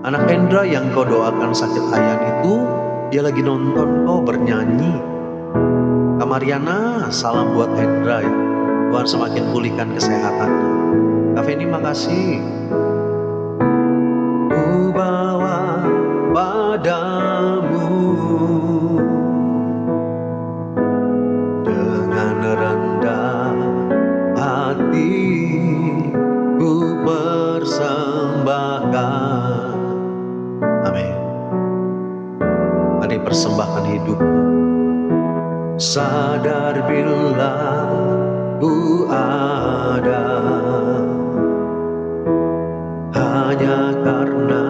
Anak Hendra yang kau doakan sakit ayan itu, dia lagi nonton kau bernyanyi. Kak Mariana, salam buat Hendra ya. Tuhan semakin pulihkan kesehatannya. Kak Feni, makasih. Ku bawa padamu dengan rendah hati ku persembahkan. Amin. Mari persembahkan hidup. Sadar bila ku ada hanya karena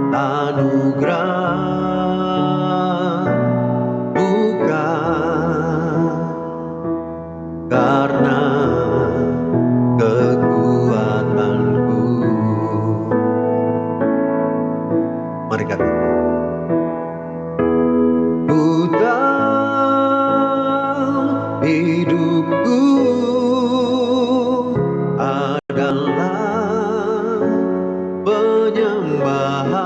anugerah, bukan karena kekuatanku. Mari katakan. Ku tahu hidupku adalah penyembahan.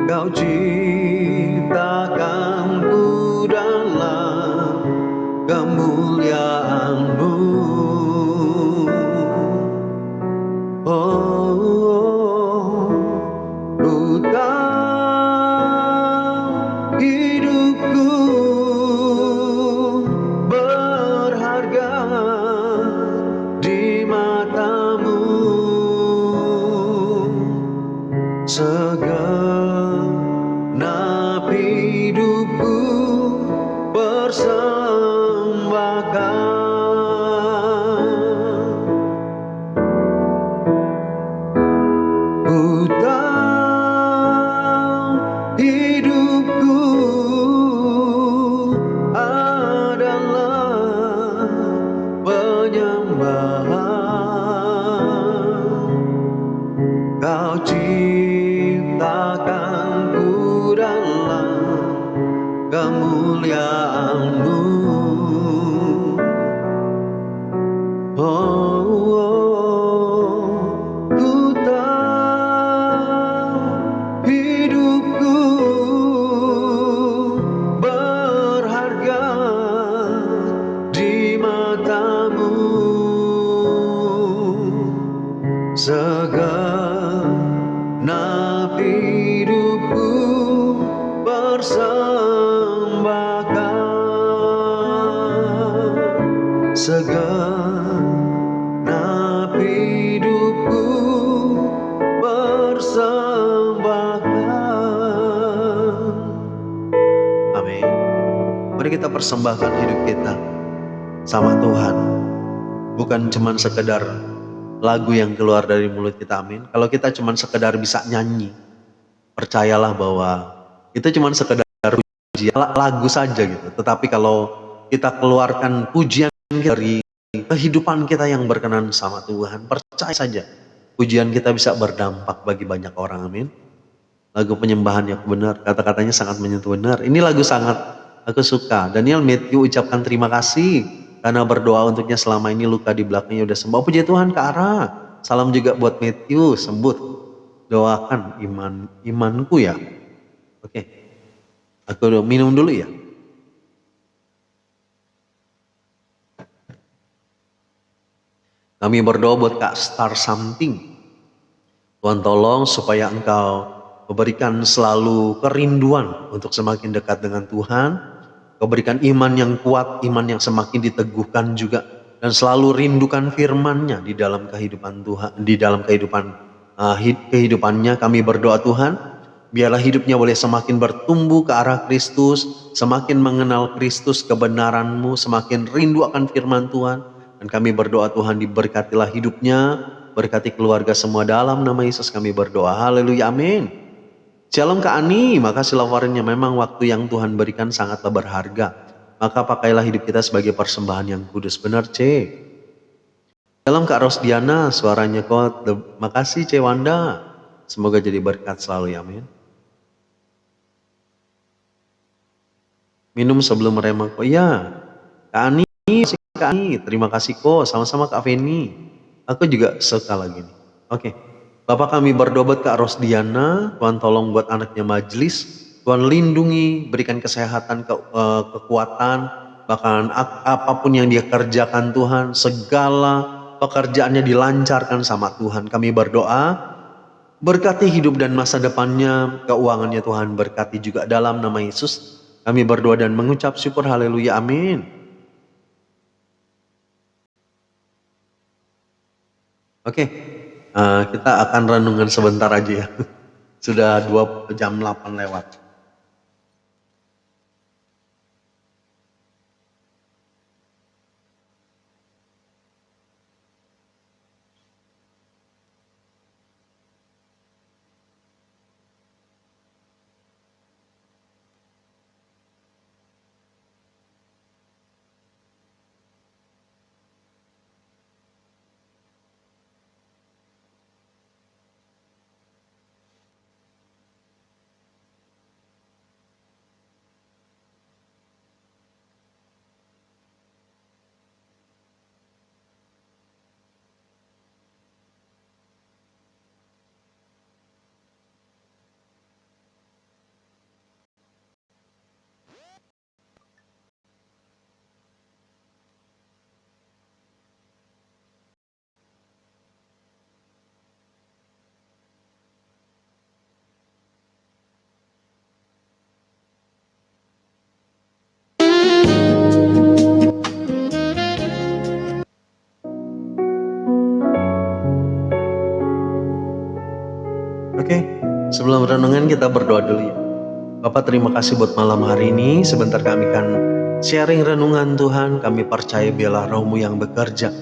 Kau ciptakan ku dalam kemuliaan-Mu. Ku tahu hidupku berharga di mata-Mu. Segenap hidupku persembahkan. Ku tahu hidupku adalah penyembahan. Kau ciptakan ku dalam kemuliaan-Mu. Ku tahu hidupku berharga di mata-Mu. Segenap hidupku persembahkan. Segenap hidupku Mari kita persembahkan hidup kita sama Tuhan. Bukan cuman sekedar lagu yang keluar dari mulut kita, amin. Kalau kita cuman sekedar bisa nyanyi, percayalah bahwa itu cuman sekedar pujian, lagu saja gitu. Tetapi kalau kita keluarkan pujian dari kehidupan kita yang berkenan sama Tuhan, percaya saja pujian kita bisa berdampak bagi banyak orang, amin. Lagu penyembahan yang benar, kata-katanya sangat menyentuh, benar. Ini lagu sangat aku suka. Daniel Matthew ucapkan terima kasih karena berdoa untuknya selama ini luka di belakangnya udah sembuh. Puji Tuhan Kak Ara. Salam juga buat Matthew, sembuh. Doakan imanku ya. Oke. Aku minum dulu ya. Kami berdoa buat Kak Star Something. Tuhan tolong supaya Engkau memberikan selalu kerinduan untuk semakin dekat dengan Tuhan. Kau berikan iman yang kuat, iman yang semakin diteguhkan juga, dan selalu rindukan firman-Nya di dalam kehidupan Tuhan, di dalam kehidupannya. Kami berdoa Tuhan, biarlah hidupnya boleh semakin bertumbuh ke arah Kristus, semakin mengenal Kristus, kebenaran-Mu, semakin rindu akan firman Tuhan. Dan kami berdoa Tuhan, diberkatilah hidupnya, berkati keluarga semua dalam nama Yesus kami berdoa. Haleluya, amin. Shalom Kak Ani, makasih laporannya. Memang waktu yang Tuhan berikan sangatlah berharga. Maka pakailah hidup kita sebagai persembahan yang kudus. Benar C. Shalom Kak Rosdiana, suaranya kok. Makasih C Wanda. Semoga jadi berkat selalu ya, amin. Minum sebelum meremang kok. Ya, Kak Ani, Kak Ani, terima kasih kok. Sama-sama Kak Feni. Aku juga suka lagi nih. Oke. Bapak kami berdoa buat Kak Rosdiana, Tuhan tolong buat anaknya majelis, Tuhan lindungi, berikan kesehatan, kekuatan, bahkan apapun yang dia kerjakan Tuhan, segala pekerjaannya dilancarkan sama Tuhan. Kami berdoa, berkati hidup dan masa depannya, keuangannya Tuhan berkati juga dalam nama Yesus. Kami berdoa dan mengucap syukur, haleluya, amin. Oke. Kita akan renungan sebentar aja ya. Sudah 2 jam 8 lewat. Oke, sebelum renungan kita berdoa dulu ya. Bapak terima kasih buat malam hari ini. Sebentar kami akan sharing renungan Tuhan. Kami percaya biarlah Roh-Mu yang bekerja.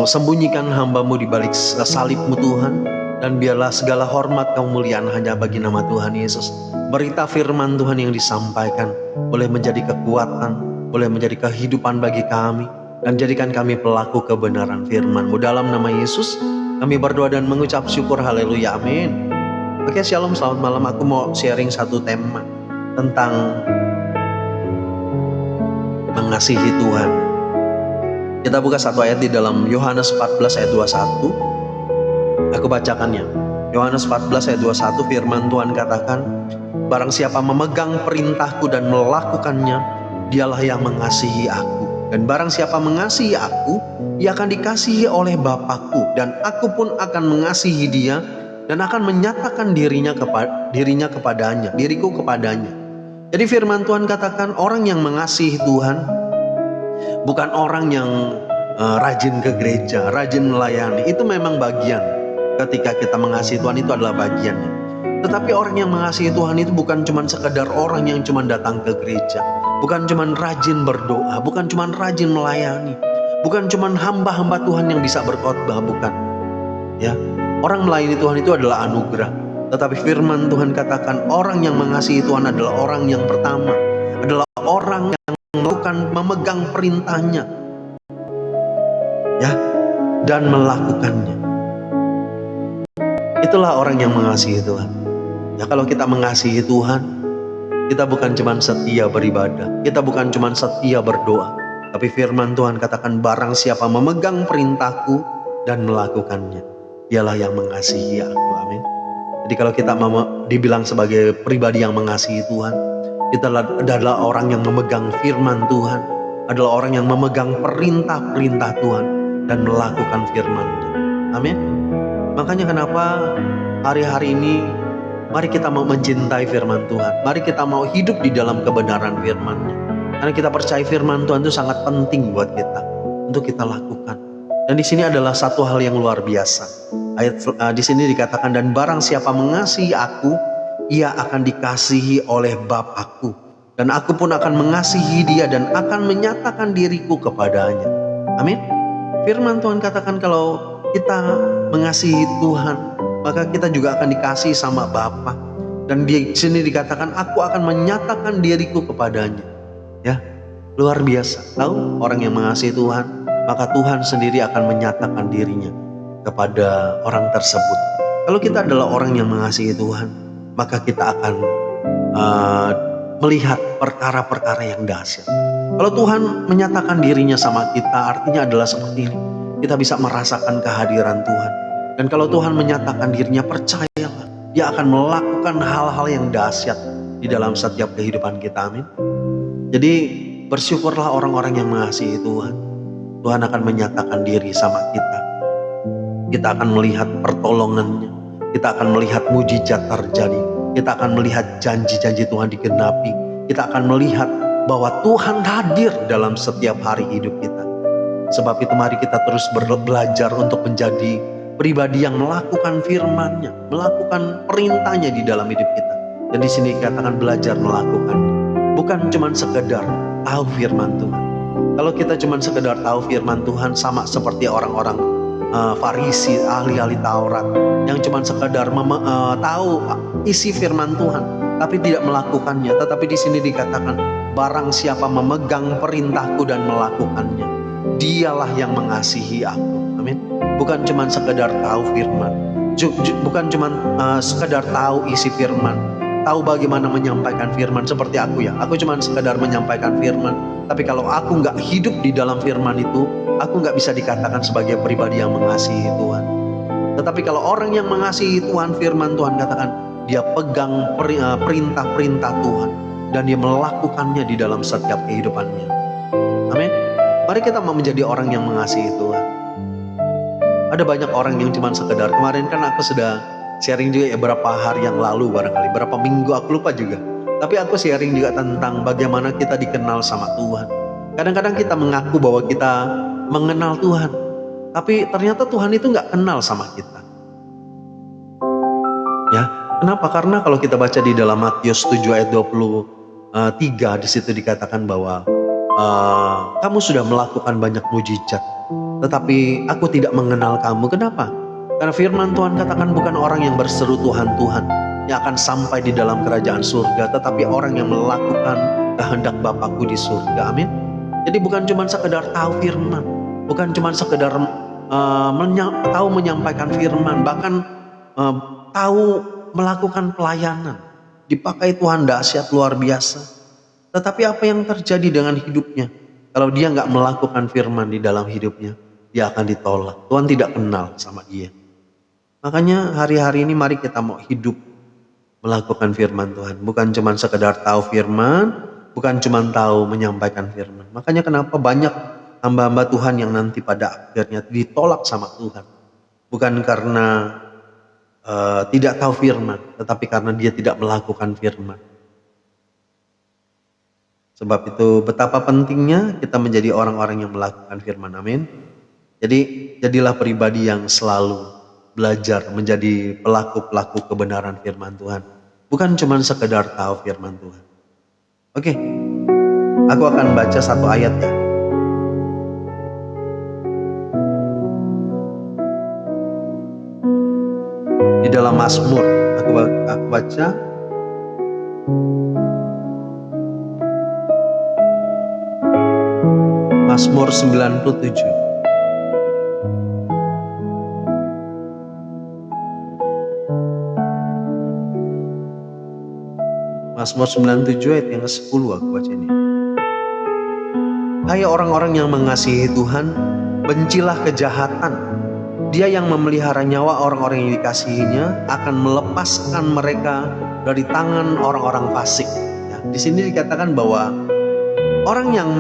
Sembunyikan hamba-Mu di balik salib-Mu Tuhan. Dan biarlah segala hormat kemuliaan hanya bagi nama Tuhan Yesus. Berita firman Tuhan yang disampaikan boleh menjadi kekuatan, boleh menjadi kehidupan bagi kami. Dan jadikan kami pelaku kebenaran firman-Mu. Dalam nama Yesus kami berdoa dan mengucap syukur, haleluya, amin. Oke, shalom, selamat malam. Aku mau sharing satu tema tentang mengasihi Tuhan. Kita buka satu ayat di dalam Yohanes 14 ayat 21. Aku bacakannya. Yohanes 14 ayat 21, firman Tuhan katakan, barang siapa memegang perintahku dan melakukannya, dialah yang mengasihi aku. Dan barang siapa mengasihi aku, ia akan dikasihi oleh Bapakku, dan aku pun akan mengasihi dia dan akan menyatakan diriku kepadanya. Jadi firman Tuhan katakan orang yang mengasihi Tuhan bukan orang yang rajin ke gereja, rajin melayani. Itu memang bagian. Ketika kita mengasihi Tuhan itu adalah bagiannya. Tetapi orang yang mengasihi Tuhan itu bukan cuma sekedar orang yang cuma datang ke gereja, bukan cuma rajin berdoa, bukan cuma rajin melayani, bukan cuma hamba-hamba Tuhan yang bisa berkhotbah, bukan. Ya, orang melayani Tuhan itu adalah anugerah. Tetapi firman Tuhan katakan orang yang mengasihi Tuhan adalah orang yang pertama, adalah orang yang memegang perintahnya, ya, dan melakukannya. Itulah orang yang mengasihi Tuhan. Ya, kalau kita mengasihi Tuhan, kita bukan cuma setia beribadah, kita bukan cuma setia berdoa, tapi firman Tuhan katakan barang siapa memegang perintahku dan melakukannya, dialah yang mengasihi aku. Amin. Jadi kalau kita dibilang sebagai pribadi yang mengasihi Tuhan, kita adalah orang yang memegang firman Tuhan, adalah orang yang memegang perintah-perintah Tuhan dan melakukan firman-Nya. Amin. Makanya kenapa hari-hari ini mari kita mau mencintai firman Tuhan. Mari kita mau hidup di dalam kebenaran firman-Nya. Karena kita percaya firman Tuhan itu sangat penting buat kita untuk kita lakukan. Dan di sini adalah satu hal yang luar biasa. Di sini dikatakan dan barang siapa mengasihi aku, ia akan dikasihi oleh Bapakku, dan aku pun akan mengasihi dia dan akan menyatakan diriku kepadanya. Amin. Firman Tuhan katakan kalau kita mengasihi Tuhan, maka kita juga akan dikasihi sama Bapa. Dan di sini dikatakan aku akan menyatakan diriku kepadanya. Ya, luar biasa. Tahu, orang yang mengasihi Tuhan, maka Tuhan sendiri akan menyatakan dirinya kepada orang tersebut. Kalau kita adalah orang yang mengasihi Tuhan, maka kita akan melihat perkara-perkara yang dahsyat. Kalau Tuhan menyatakan dirinya sama kita, artinya adalah seperti ini. Kita bisa merasakan kehadiran Tuhan. Dan kalau Tuhan menyatakan dirinya, percayalah, Dia akan melakukan hal-hal yang dahsyat di dalam setiap kehidupan kita. Amin. Jadi bersyukurlah orang-orang yang mengasihi Tuhan. Tuhan akan menyatakan diri sama kita. Kita akan melihat pertolongannya. Kita akan melihat mujizat terjadi. Kita akan melihat janji-janji Tuhan digenapi. Kita akan melihat bahwa Tuhan hadir dalam setiap hari hidup kita. Sebab itu mari kita terus belajar untuk menjadi pribadi yang melakukan firman-Nya, melakukan perintahnya di dalam hidup kita. Dan di sini dikatakan belajar melakukannya. Bukan cuma sekedar tahu firman Tuhan. Kalau kita cuma sekedar tahu firman Tuhan, sama seperti orang-orang Farisi, ahli-ahli Taurat, yang cuma sekedar tahu isi firman Tuhan, tapi tidak melakukannya. Tetapi di sini dikatakan, barang siapa memegang perintahku dan melakukannya, dialah yang mengasihi aku. Amin. Bukan cuma sekedar tahu firman, bukan cuma sekedar tahu isi firman, tahu bagaimana menyampaikan firman seperti aku ya. Aku cuma sekedar menyampaikan firman, tapi kalau aku nggak hidup di dalam firman itu, aku nggak bisa dikatakan sebagai pribadi yang mengasihi Tuhan. Tetapi kalau orang yang mengasihi Tuhan, firman Tuhan katakan, dia pegang perintah-perintah Tuhan dan dia melakukannya di dalam setiap kehidupannya. Amin. Mari kita mau menjadi orang yang mengasihi Tuhan. Ada banyak orang yang cuma sekedar, kemarin kan aku sudah sharing juga ya beberapa hari yang lalu, barangkali berapa minggu aku lupa juga. Tapi aku sharing juga tentang bagaimana kita dikenal sama Tuhan. Kadang-kadang kita mengaku bahwa kita mengenal Tuhan, tapi ternyata Tuhan itu nggak kenal sama kita. Ya, kenapa? Karena kalau kita baca di dalam Matius 7 ayat 23, di situ dikatakan bahwa kamu sudah melakukan banyak mujizat, tetapi aku tidak mengenal kamu. Kenapa? Karena firman Tuhan katakan bukan orang yang berseru Tuhan, Tuhan yang akan sampai di dalam kerajaan surga, tetapi orang yang melakukan kehendak Bapakku di surga. Amin. Jadi bukan cuma sekedar tahu firman, bukan cuma sekedar tahu menyampaikan firman, bahkan tahu melakukan pelayanan. Dipakai Tuhan dahsyat luar biasa. Tetapi apa yang terjadi dengan hidupnya? Kalau dia nggak melakukan firman di dalam hidupnya, dia akan ditolak. Tuhan tidak kenal sama dia. Makanya hari-hari ini mari kita mau hidup melakukan firman Tuhan. Bukan cuma sekedar tahu firman, bukan cuma tahu menyampaikan firman. Makanya kenapa banyak hamba-hamba Tuhan yang nanti pada akhirnya ditolak sama Tuhan. Bukan karena tidak tahu firman, tetapi karena dia tidak melakukan firman. Sebab itu betapa pentingnya kita menjadi orang-orang yang melakukan firman. Amin. Jadi jadilah pribadi yang selalu belajar menjadi pelaku-pelaku kebenaran firman Tuhan. Bukan cuma sekedar tahu firman Tuhan. Oke, aku akan baca satu ayat ya. Di dalam Mazmur, aku baca Mazmur 97. Mazmur 97 ayat yang ke-10 aku baca ini. Hai orang-orang yang mengasihi Tuhan, bencilah kejahatan. Dia yang memelihara nyawa orang-orang yang dikasihinya akan melepaskan mereka dari tangan orang-orang fasik. Ya, di sini dikatakan bahwa orang yang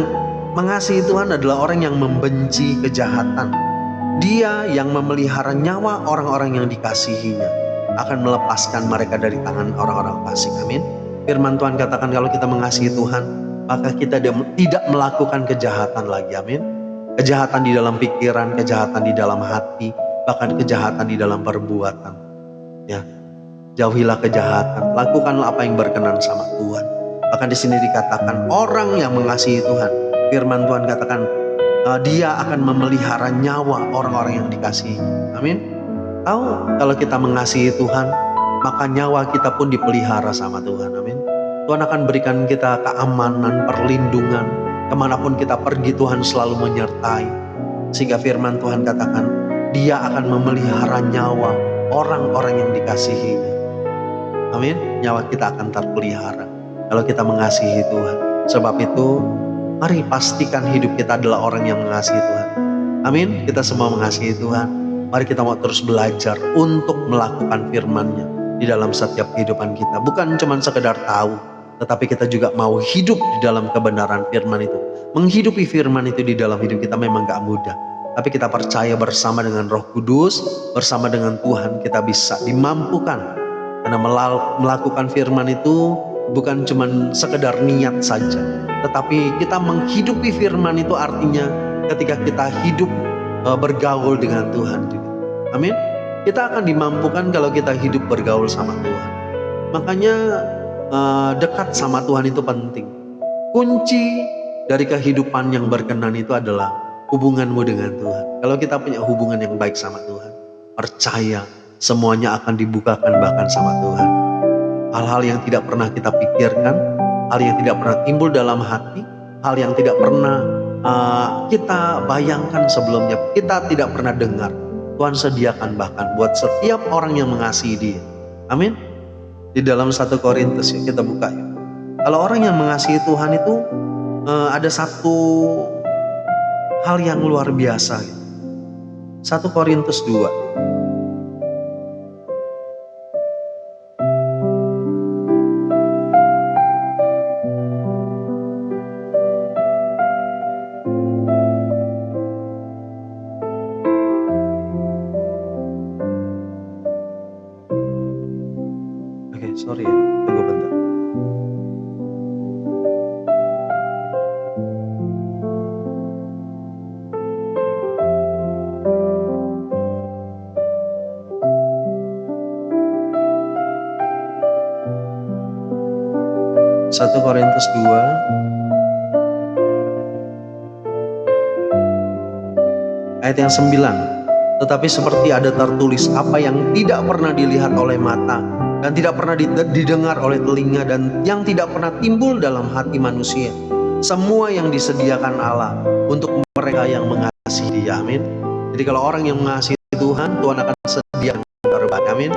mengasihi Tuhan adalah orang yang membenci kejahatan. Dia yang memelihara nyawa orang-orang yang dikasihinya akan melepaskan mereka dari tangan orang-orang fasik. Amin. Firman Tuhan katakan kalau kita mengasihi Tuhan, maka kita tidak melakukan kejahatan lagi. Amin. Kejahatan di dalam pikiran, kejahatan di dalam hati, bahkan kejahatan di dalam perbuatan. Ya, jauhilah kejahatan, lakukanlah apa yang berkenan sama Tuhan. Bahkan di sini dikatakan orang yang mengasihi Tuhan, firman Tuhan katakan dia akan memelihara nyawa orang-orang yang dikasihi. Amin. Tahu kalau kita mengasihi Tuhan, maka nyawa kita pun dipelihara sama Tuhan. Amin. Tuhan akan berikan kita keamanan, perlindungan. Kemanapun kita pergi, Tuhan selalu menyertai. Sehingga firman Tuhan katakan, dia akan memelihara nyawa orang-orang yang dikasihinya. Amin. Nyawa kita akan terpelihara kalau kita mengasihi Tuhan. Sebab itu, mari pastikan hidup kita adalah orang yang mengasihi Tuhan. Amin. Kita semua mengasihi Tuhan. Mari kita mau terus belajar untuk melakukan firman-Nya di dalam setiap kehidupan kita. Bukan cuma sekedar tahu, tetapi kita juga mau hidup di dalam kebenaran firman itu. Menghidupi firman itu di dalam hidup kita memang gak mudah. Tapi kita percaya bersama dengan Roh Kudus, bersama dengan Tuhan kita bisa dimampukan. Karena melakukan firman itu bukan cuma sekedar niat saja, tetapi kita menghidupi firman itu artinya ketika kita hidup bergaul dengan Tuhan juga. Amin. Kita akan dimampukan kalau kita hidup bergaul sama Tuhan. Makanya dekat sama Tuhan itu penting. Kunci dari kehidupan yang berkenan itu adalah hubunganmu dengan Tuhan. Kalau kita punya hubungan yang baik sama Tuhan, percaya semuanya akan dibukakan bahkan sama Tuhan. Hal-hal yang tidak pernah kita pikirkan, hal yang tidak pernah timbul dalam hati, hal yang tidak pernah kita bayangkan sebelumnya, kita tidak pernah dengar, Tuhan sediakan bahkan buat setiap orang yang mengasihi Dia. Amin. Di dalam 1 Korintus ya, kita buka ya. Kalau orang yang mengasihi Tuhan itu ada satu hal yang luar biasa ya. 1 Korintus 2. Sorry ya, tunggu bentar. Satu Korintus 2 ayat yang 9. Tetapi seperti ada tertulis, apa yang tidak pernah dilihat oleh mata dan tidak pernah didengar oleh telinga dan yang tidak pernah timbul dalam hati manusia, semua yang disediakan Allah untuk mereka yang mengasihi Dia. Amin. Jadi kalau orang yang mengasihi Tuhan, Tuhan akan sediakan terbaik. Amin.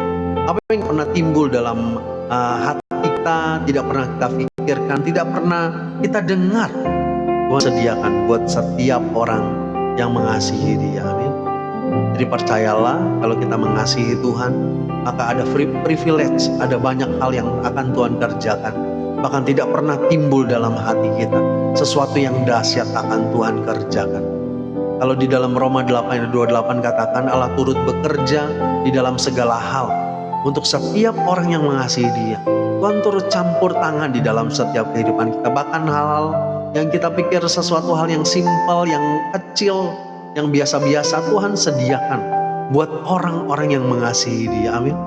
Apa yang pernah timbul dalam hati kita, tidak pernah kita pikirkan, tidak pernah kita dengar, Tuhan sediakan buat setiap orang yang mengasihi Dia. Amin. Jadi percayalah, kalau kita mengasihi Tuhan, maka ada privilege, ada banyak hal yang akan Tuhan kerjakan. Bahkan tidak pernah timbul dalam hati kita sesuatu yang dahsyat akan Tuhan kerjakan. Kalau di dalam Roma 8:28 katakan, Allah turut bekerja di dalam segala hal untuk setiap orang yang mengasihi Dia. Tuhan turut campur tangan di dalam setiap kehidupan kita. Bahkan hal-hal yang kita pikir sesuatu hal yang simpel, yang kecil, yang biasa-biasa, Tuhan sediakan buat orang-orang yang mengasihi dia. Amin.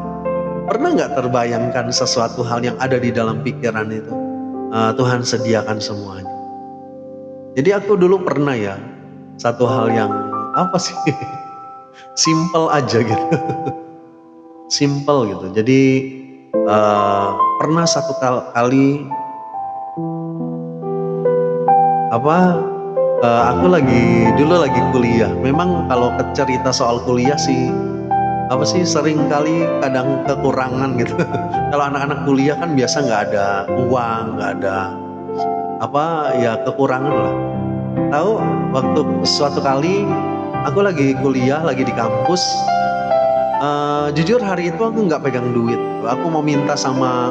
Pernah nggak terbayangkan sesuatu hal yang ada di dalam pikiran itu? Tuhan sediakan semuanya. Jadi aku dulu pernah ya, satu hal yang apa sih? Simple aja gitu. Simple gitu. Jadi pernah satu kali aku dulu lagi kuliah. Memang kalau cerita soal kuliah sih sering kali kadang kekurangan gitu. Kalau anak-anak kuliah kan biasa nggak ada uang, nggak ada kekurangan lah. Tahu waktu suatu kali aku lagi kuliah, lagi di kampus. Jujur hari itu aku nggak pegang duit. Aku mau minta sama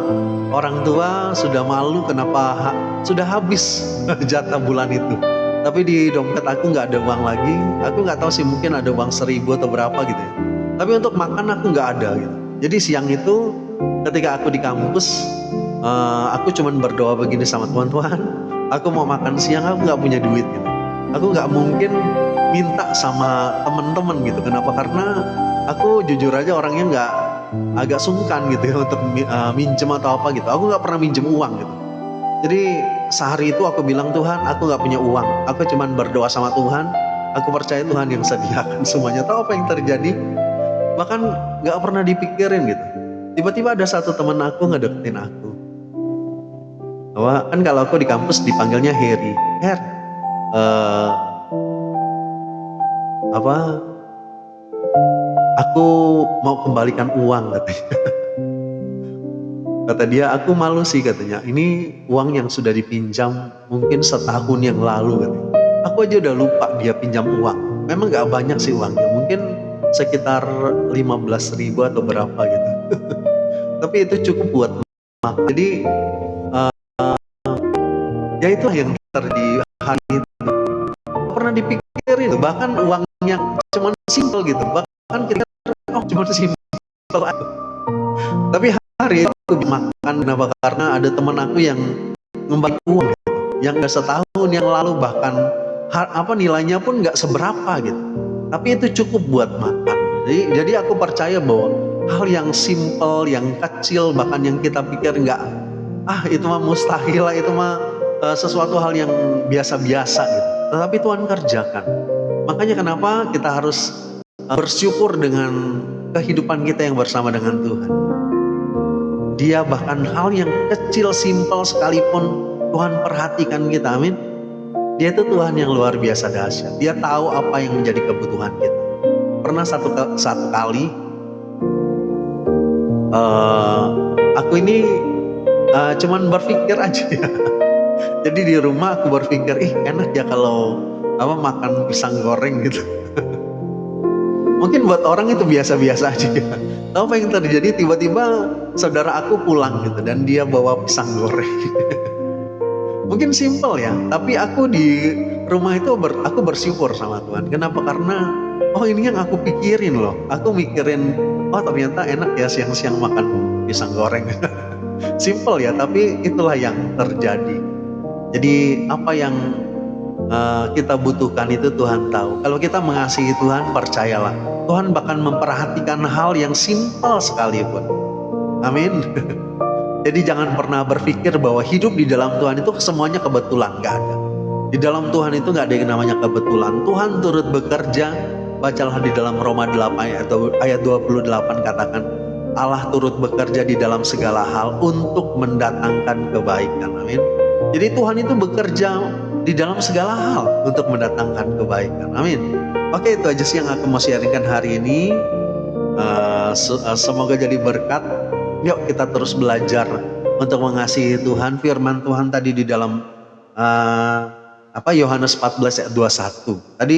orang tua, sudah malu kenapa sudah habis jatah bulan itu. Tapi di dompet aku nggak ada uang lagi. Aku nggak tahu sih, mungkin ada uang 1.000 atau berapa gitu ya. Tapi untuk makan aku nggak ada gitu. Jadi siang itu ketika aku di kampus, aku cuman berdoa begini sama Tuhan, aku mau makan siang, aku nggak punya duit gitu. Aku nggak mungkin minta sama temen-temen gitu. Kenapa? Karena aku jujur aja orangnya agak sungkan gitu ya untuk minjem atau apa gitu. Aku nggak pernah minjem uang gitu. Jadi sehari itu aku bilang, Tuhan, aku nggak punya uang. Aku cuman berdoa sama Tuhan. Aku percaya Tuhan yang sediakan semuanya. Tahu apa yang terjadi? Bahkan nggak pernah dipikirin gitu. Tiba-tiba ada satu teman aku ngedeketin aku. Kan kalau aku di kampus dipanggilnya Harry. Aku mau kembalikan uang katanya. Kata dia, aku malu sih katanya. Ini uang yang sudah dipinjam mungkin setahun yang lalu katanya. Aku aja udah lupa dia pinjam uang. Memang gak banyak sih uangnya. Mungkin sekitar 15.000 atau berapa gitu. Tapi itu cukup buat makan. Jadi ya itu yang terjadi hari itu. Pernah dipikirin, bahkan uang yang cuma simple gitu. Bahkan kira-kira cuma simple aja. Tapi hari itu aku makan, kenapa? Karena ada teman aku yang ngembalikan uang gitu, yang gak setahun yang lalu, bahkan nilainya pun gak seberapa gitu. Tapi itu cukup buat makan. Jadi aku percaya bahwa hal yang simple, yang kecil, bahkan yang kita pikir itu mah mustahil lah, itu mah sesuatu hal yang biasa-biasa gitu. Tetapi Tuhan kerjakan. Makanya kenapa kita harus bersyukur dengan kehidupan kita yang bersama dengan Tuhan. Dia bahkan hal yang kecil, simpel sekalipun Tuhan perhatikan kita. Amin. Dia itu Tuhan yang luar biasa dahsyat. Dia tahu apa yang menjadi kebutuhan kita. Pernah satu kali aku ini cuman berpikir aja ya. Jadi di rumah aku berpikir, enak ya kalau makan pisang goreng gitu. Mungkin buat orang itu biasa-biasa aja ya. Tahu apa yang terjadi? Tiba-tiba saudara aku pulang gitu dan dia bawa pisang goreng. Mungkin simpel ya, tapi aku di rumah itu aku bersyukur sama Tuhan. Kenapa? Karena ini yang aku pikirin loh. Aku mikirin, ternyata enak ya siang-siang makan pisang goreng. Simpel ya, tapi itulah yang terjadi. Jadi apa yang kita butuhkan itu Tuhan tahu. Kalau kita mengasihi Tuhan, percayalah Tuhan bahkan memperhatikan hal yang simpel sekalipun. Amin. Jadi jangan pernah berpikir bahwa hidup di dalam Tuhan itu semuanya kebetulan. Gak ada. Di dalam Tuhan itu gak ada yang namanya kebetulan. Tuhan turut bekerja. Bacalah di dalam Roma 8 ayat 28 katakan, Allah turut bekerja di dalam segala hal untuk mendatangkan kebaikan. Amin. Jadi Tuhan itu bekerja di dalam segala hal untuk mendatangkan kebaikan. Amin. Oke, itu aja sih yang aku mau sharingkan hari ini. Semoga jadi berkat. Yuk kita terus belajar untuk mengasihi Tuhan. Firman Tuhan tadi di dalam Yohanes 14 ayat 21. Tadi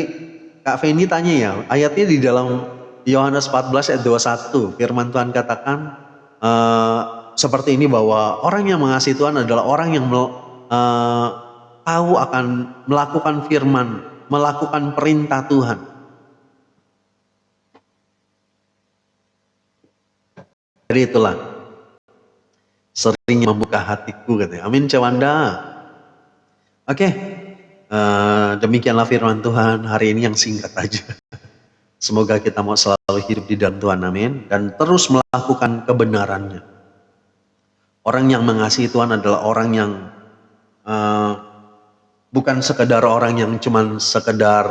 Kak Feni tanya ya, ayatnya di dalam Yohanes 14 ayat 21. Firman Tuhan katakan seperti ini, bahwa orang yang mengasihi Tuhan adalah orang yang tahu akan melakukan firman, melakukan perintah Tuhan. Jadi itulah sering membuka hatiku katanya. Amin Cewanda. Oke, demikianlah firman Tuhan hari ini yang singkat aja. Semoga kita mau selalu hidup di dalam Tuhan, amin, dan terus melakukan kebenarannya. Orang yang mengasihi Tuhan adalah orang yang bukan sekedar orang yang cuman sekedar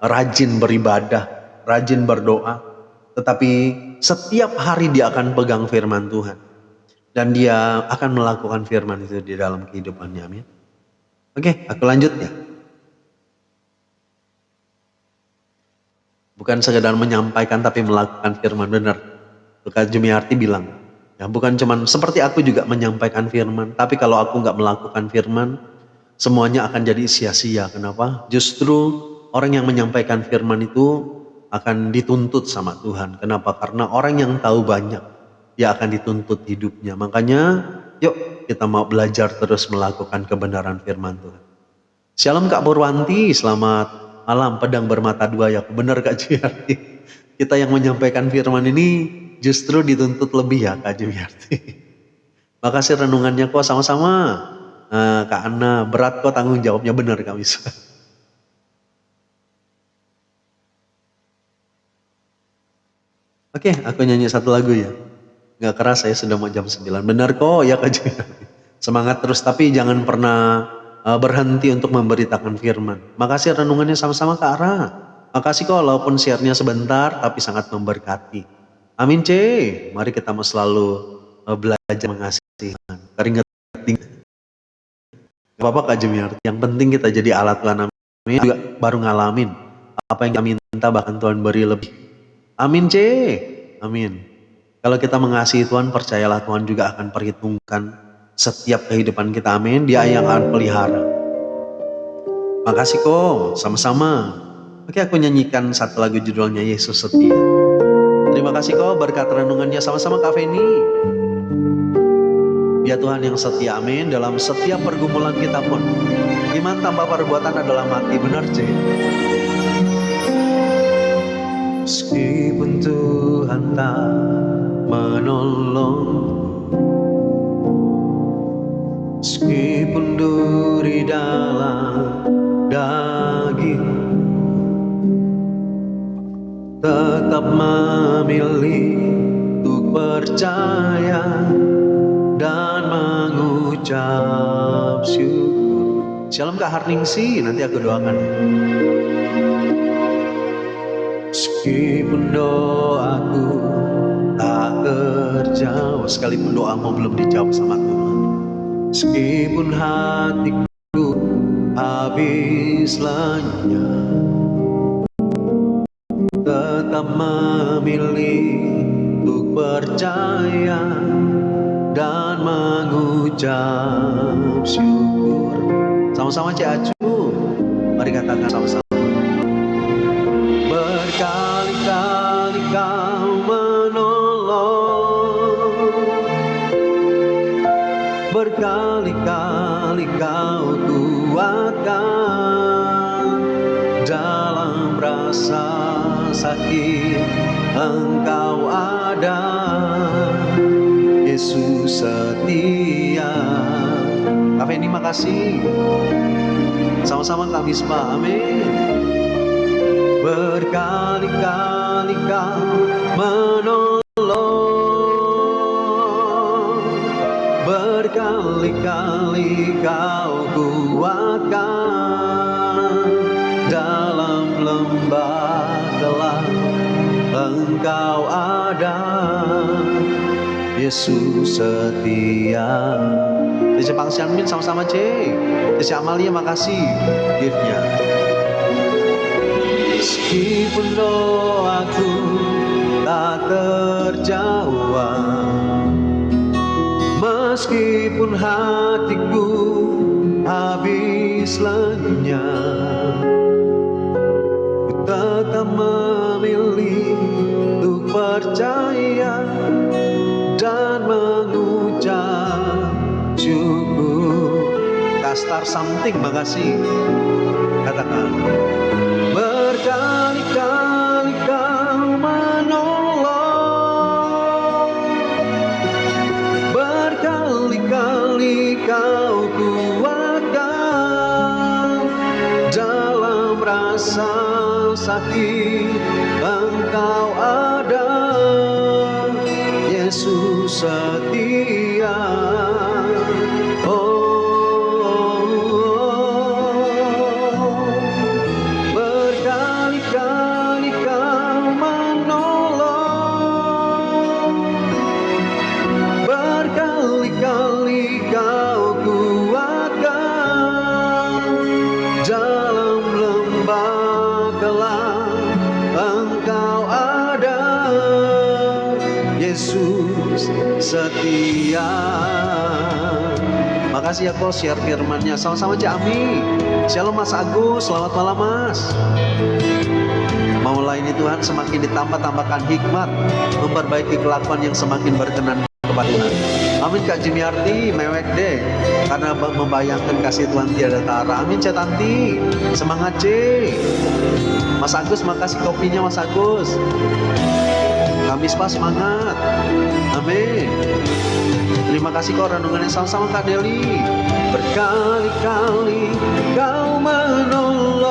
rajin beribadah, rajin berdoa, tetapi setiap hari dia akan pegang firman Tuhan. Dan dia akan melakukan firman itu di dalam kehidupannya, amin. Oke, aku lanjut ya. Bukan sekedar menyampaikan tapi melakukan firman, benar. Kak Jumiarti bilang, ya bukan cuman seperti aku juga menyampaikan firman, tapi kalau aku nggak melakukan firman, semuanya akan jadi sia-sia. Kenapa? Justru orang yang menyampaikan firman itu akan dituntut sama Tuhan. Kenapa? Karena orang yang tahu banyak, dia akan dituntut hidupnya. Makanya yuk kita mau belajar terus melakukan kebenaran firman Tuhan. Shalom Kak Purwanti, selamat malam. Pedang bermata dua ya, benar Kak Jumiarti. Kita yang menyampaikan firman ini justru dituntut lebih ya Kak Jumiarti. Makasih renungannya kok, sama-sama. Kak Ana, berat kok tanggung jawabnya, benar Kak Wisa. Oke, aku nyanyi satu lagu ya. Gak keras, saya sudah mau jam 9. Benar kok ya Kak Jumiarti. Semangat terus, tapi jangan pernah berhenti untuk memberitakan firman. Makasih renungannya sama-sama Kak Ara. Makasih kok walaupun share-nya sebentar tapi sangat memberkati. Amin C. Mari kita mau selalu belajar mengasihi Tuhan. Keringat dingin. Gak apa-apa Kak Jumiarti. Yang penting kita jadi alat Tuhan. Amin. Juga baru ngalamin apa yang kami minta, bahkan Tuhan beri lebih. Amin C. Amin. Kalau kita mengasihi Tuhan, percayalah Tuhan juga akan perhitungkan setiap kehidupan kita, amin. Dia yang akan pelihara. Makasih kok, sama-sama. Oke, aku nyanyikan satu lagu judulnya Yesus Setia. Terima kasih kok berkat renungannya, sama-sama Kak Feni. Dia Tuhan yang setia, amin. Dalam setiap pergumulan kita pun, iman tanpa perbuatan adalah mati, benar C. Meskipun Tuhan tak menolong, meskipun duri dalam daging, tetap memilih untuk percaya dan mengucap syukur. Shalom Kak Harningsi, nanti aku doakan. Meskipun doaku tak terjawab, sekalipun doamu belum dijawab sama Tuhan, meskipun hatiku habis lenyap, tetap memilih untuk percaya dan mengucap syukur. Sama-sama Cik Acu, mari katakan sama-sama. Berkali-kali Kau menolong, berkali-kali Kau kuatkan, dalam rasa sakit Engkau ada. Yesus setia. Kak Feni makasih. Sama-sama Kak Misbah, amin. Berkali-kali Kau menolong, berkali-kali Kau kuatkan, dalam lembah gelap Engkau ada. Yesus setia. Di Jepang Sianmin sama-sama C. Di Amalia makasih gift-nya. Meskipun doaku tak terjawab, meskipun hatiku habis lenyap, ku tetap memilih untuk percaya dan mengucap syukur. Kastar something, makasih. Katakan. Berkali-kali Kau menolong, berkali-kali Kau kuatkan, dalam rasa sakit Engkau ada, Yesus setia. Berkali-kali Kau menolong, berkali-kali Kau kuatkan. Dalam lembah gelap Engkau ada, Yesus setia. Makasih ya kok share firmannya. Sama-sama Cik Ami. Shalom Mas Agus, selamat malam Mas. Mau melayani Tuhan semakin ditambah-tambahkan hikmat, memperbaiki kelakuan yang semakin berkenan kepada Tuhan. Amin Kak Jimiarti, mewek deh, karena membayangkan kasih Tuhan tiada tara. Amin Cik Tanti, semangat Cik. Mas Agus, makasih kopinya Mas Agus. Kamis pas semangat. Amin. Terima kasih kok renungannya. Sama-sama Kak Deli. Berkali-kali Kau menolong,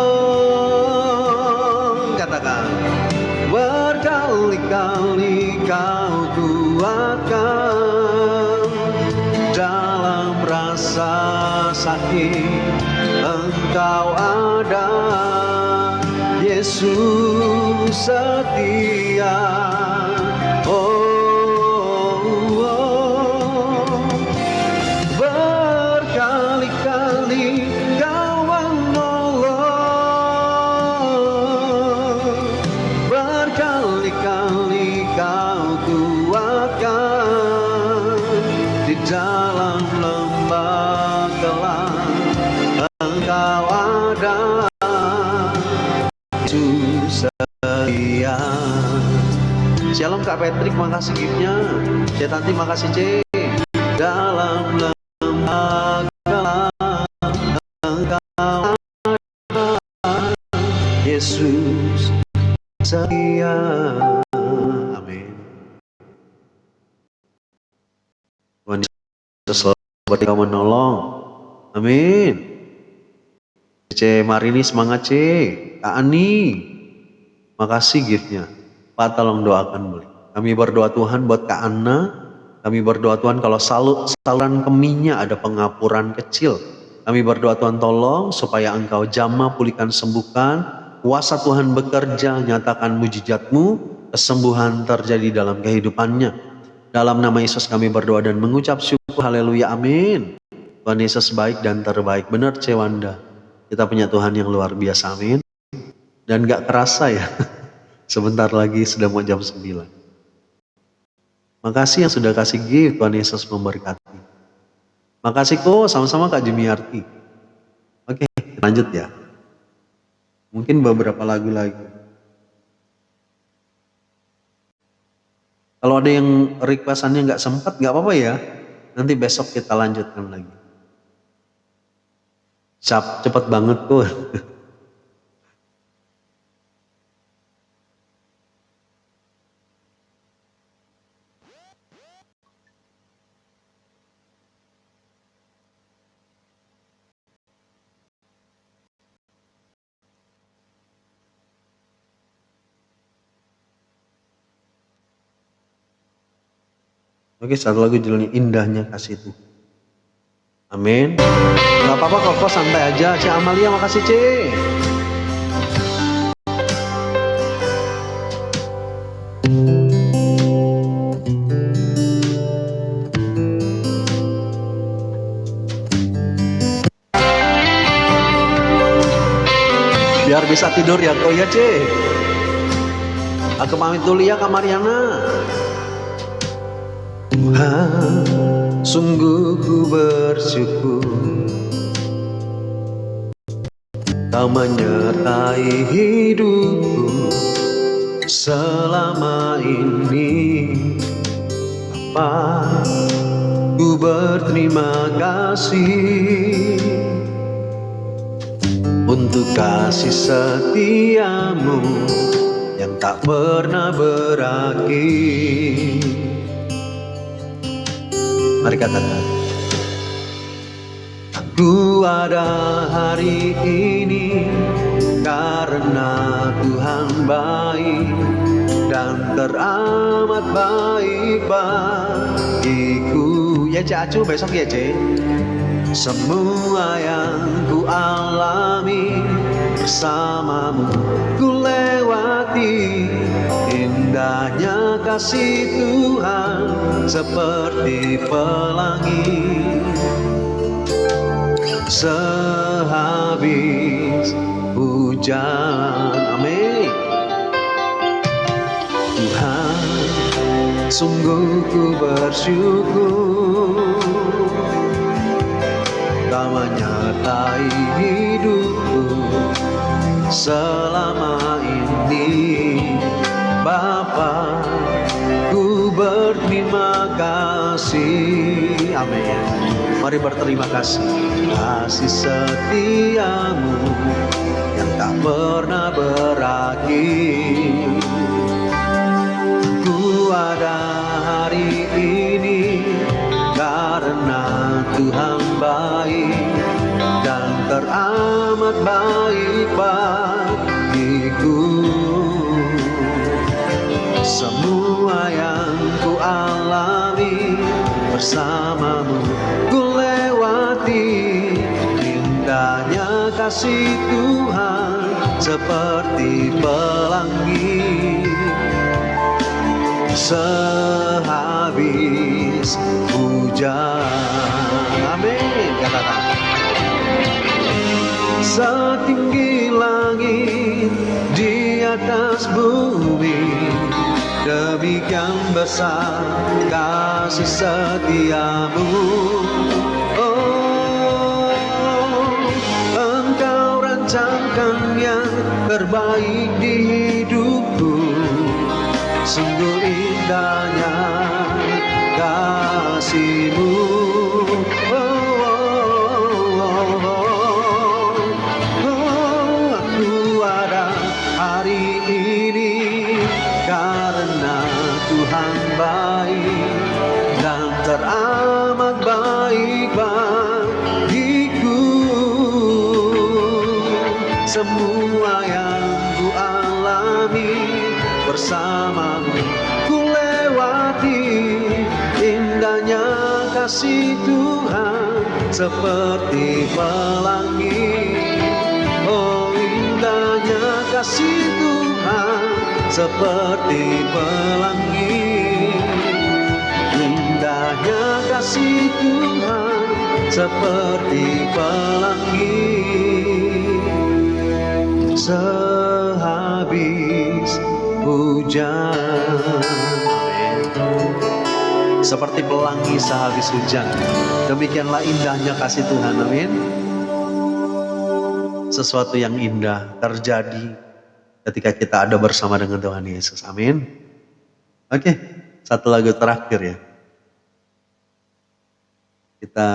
katakan. Berkali-kali Kau kuatkan. Dalam rasa sakit Engkau ada, Yesus setia. Berkali-kali Kau menolong, berkali-kali Kau kuatkan. Di dalam lembah gelap Engkau ada, Yesus setia. Shalom Kak Patrick, makasih giftnya. Cik Tanti, makasih Cik. Dalam lembah gelap Engkau ada, Yesus setia. Amin. Tuhan Yesus selalu Kau menolong. Amin. C Marini, semangat C. Kak Ani, makasih giftnya. Pak tolong doakan boleh. Kami berdoa Tuhan buat Kak Anna. Kami berdoa Tuhan kalau saluran kemihnya ada pengapuran kecil. Kami berdoa Tuhan tolong supaya Engkau jamah, pulihkan, sembuhkan. Kuasa Tuhan bekerja, nyatakan mujizat-Mu. Kesembuhan terjadi dalam kehidupannya. Dalam nama Yesus kami berdoa dan mengucap syukur. Haleluya, amin. Tuhan Yesus baik dan terbaik. Benar Cewanda, kita punya Tuhan yang luar biasa, amin. Dan gak kerasa ya, sebentar lagi sudah mau jam 9. Makasih yang sudah kasih gift, Tuhan Yesus memberkati. Makasih kok, sama-sama Kak Jimiarti. Oke, lanjut ya. Mungkin beberapa lagu lagi. Kalau ada yang requestannya nggak sempat, nggak apa-apa ya. Nanti besok kita lanjutkan lagi. Cepet banget kok. Oke, satu lagu judulnya Indahnya Kasih Tuhan. Amin. Gak apa-apa kok, santai aja. Cik Amalia, makasih Cik. Biar bisa tidur ya kok ya Cik. Aku pamit dulu ya Kak Mariana. Tuhan, sungguh ku bersyukur Kau menyertai hidupku selama ini. Bapa, ku berterima kasih untuk kasih setiamu yang tak pernah berakhir. Mari katakan, aku ada hari ini karena karena Tuhan baik dan teramat baik bagiku. Ya Cik Acu besok ya Cik. Semua yang ku alami bersamamu ku lewati, indahnya kasih Tuhan seperti pelangi. Sehabis hujan, amin. Tuhan, sungguh ku bersyukur Kau menyertai hidupku selama ini. Bapa, ku berterima kasih. Amin. Mari berterima kasih. Kasih setiamu yang tak pernah berakhir. Ku ada hari ini karena Tuhan baik dan teramat baik bagiku. Semua yang ku alami bersamamu ku lewati, indahnya kasih Tuhan seperti pelangi. Sehabis hujan, amin, katakan. Setinggi langit di atas bumi, demikian besar kasih setiamu. Oh, Engkau rancangkan yang terbaik di hidupku. Sungguh indahnya kasih-Mu. Aku ada hari ini karena Tuhan baik dan teramat baik bagiku. Semua yang ku alami bersamamu ku lewati, indahnya kasih Tuhan seperti pelangi. Oh, indahnya kasih Tuhan seperti pelangi. Indahnya kasih Tuhan seperti pelangi. Sehabis hujan, seperti pelangi sehabis hujan, demikianlah indahnya kasih Tuhan. Amin. Sesuatu yang indah terjadi ketika kita ada bersama dengan Tuhan Yesus. Amin. Oke, satu lagu terakhir ya. Kita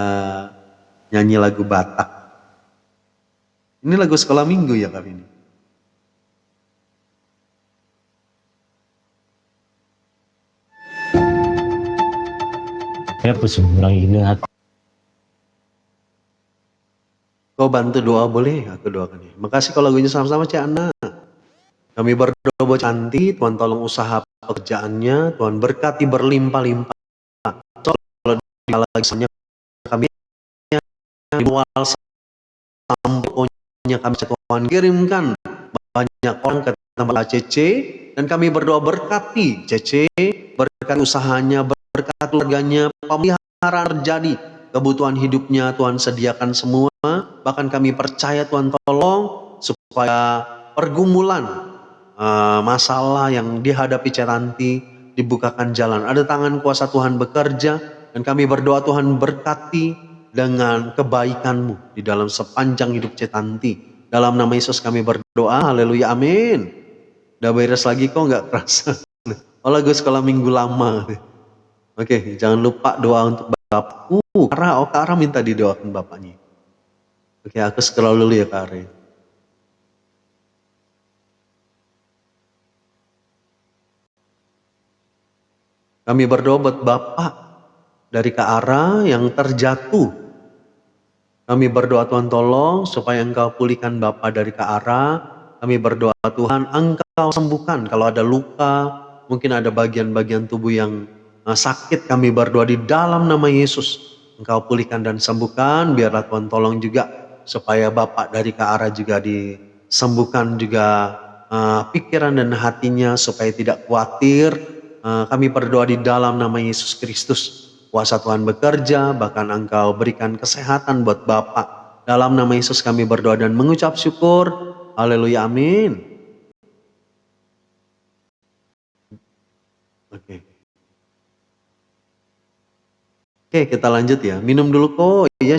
nyanyi lagu Batak. Ini lagu sekolah minggu ya kali ini. Ya orang ingat. Kau bantu doa boleh? Aku doakan ya. Makasih kalau lagunya sama-sama Cik Ana. Kami berdoa buat Canti, Tuhan tolong usaha pekerjaannya, Tuhan berkati berlimpah-limpah. Kalau lagi kami mual sampurnya kami Tuhan kirimkan banyak orang ke tempat CC, dan kami berdoa berkati CC, berkati usahanya, berkat keluarganya, pemeliharaan terjadi, kebutuhan hidupnya Tuhan sediakan semua. Bahkan kami percaya Tuhan tolong supaya pergumulan masalah yang dihadapi Cetanti dibukakan jalan. Ada tangan kuasa Tuhan bekerja, dan kami berdoa Tuhan berkati dengan kebaikan-Mu di dalam sepanjang hidup Cetanti. Dalam nama Yesus kami berdoa, haleluya, amin. Udah beres lagi kok nggak kerasa. Oh, lagu sekolah minggu lama. Oke, jangan lupa doa untuk Bapak. Kak Ara minta didoakan Bapaknya. Oke, aku scroll dulu ya Kak Ara. Kami berdoa buat Bapak dari Kak Ara yang terjatuh. Kami berdoa Tuhan tolong supaya Engkau pulihkan Bapak dari Kak Ara Kami berdoa Tuhan, Engkau sembuhkan. Kalau ada luka, mungkin ada bagian-bagian tubuh yang sakit, kami berdoa di dalam nama Yesus. Engkau pulihkan dan sembuhkan. Biarlah Tuhan tolong juga supaya Bapak dari Kak Ara juga disembuhkan juga pikiran dan hatinya supaya tidak khawatir. Kami berdoa di dalam nama Yesus Kristus. Kuasa Tuhan bekerja, bahkan Engkau berikan kesehatan buat Bapak. Dalam nama Yesus kami berdoa dan mengucap syukur. Haleluya, amin. Oke, kita lanjut ya. Minum dulu kok. Iya,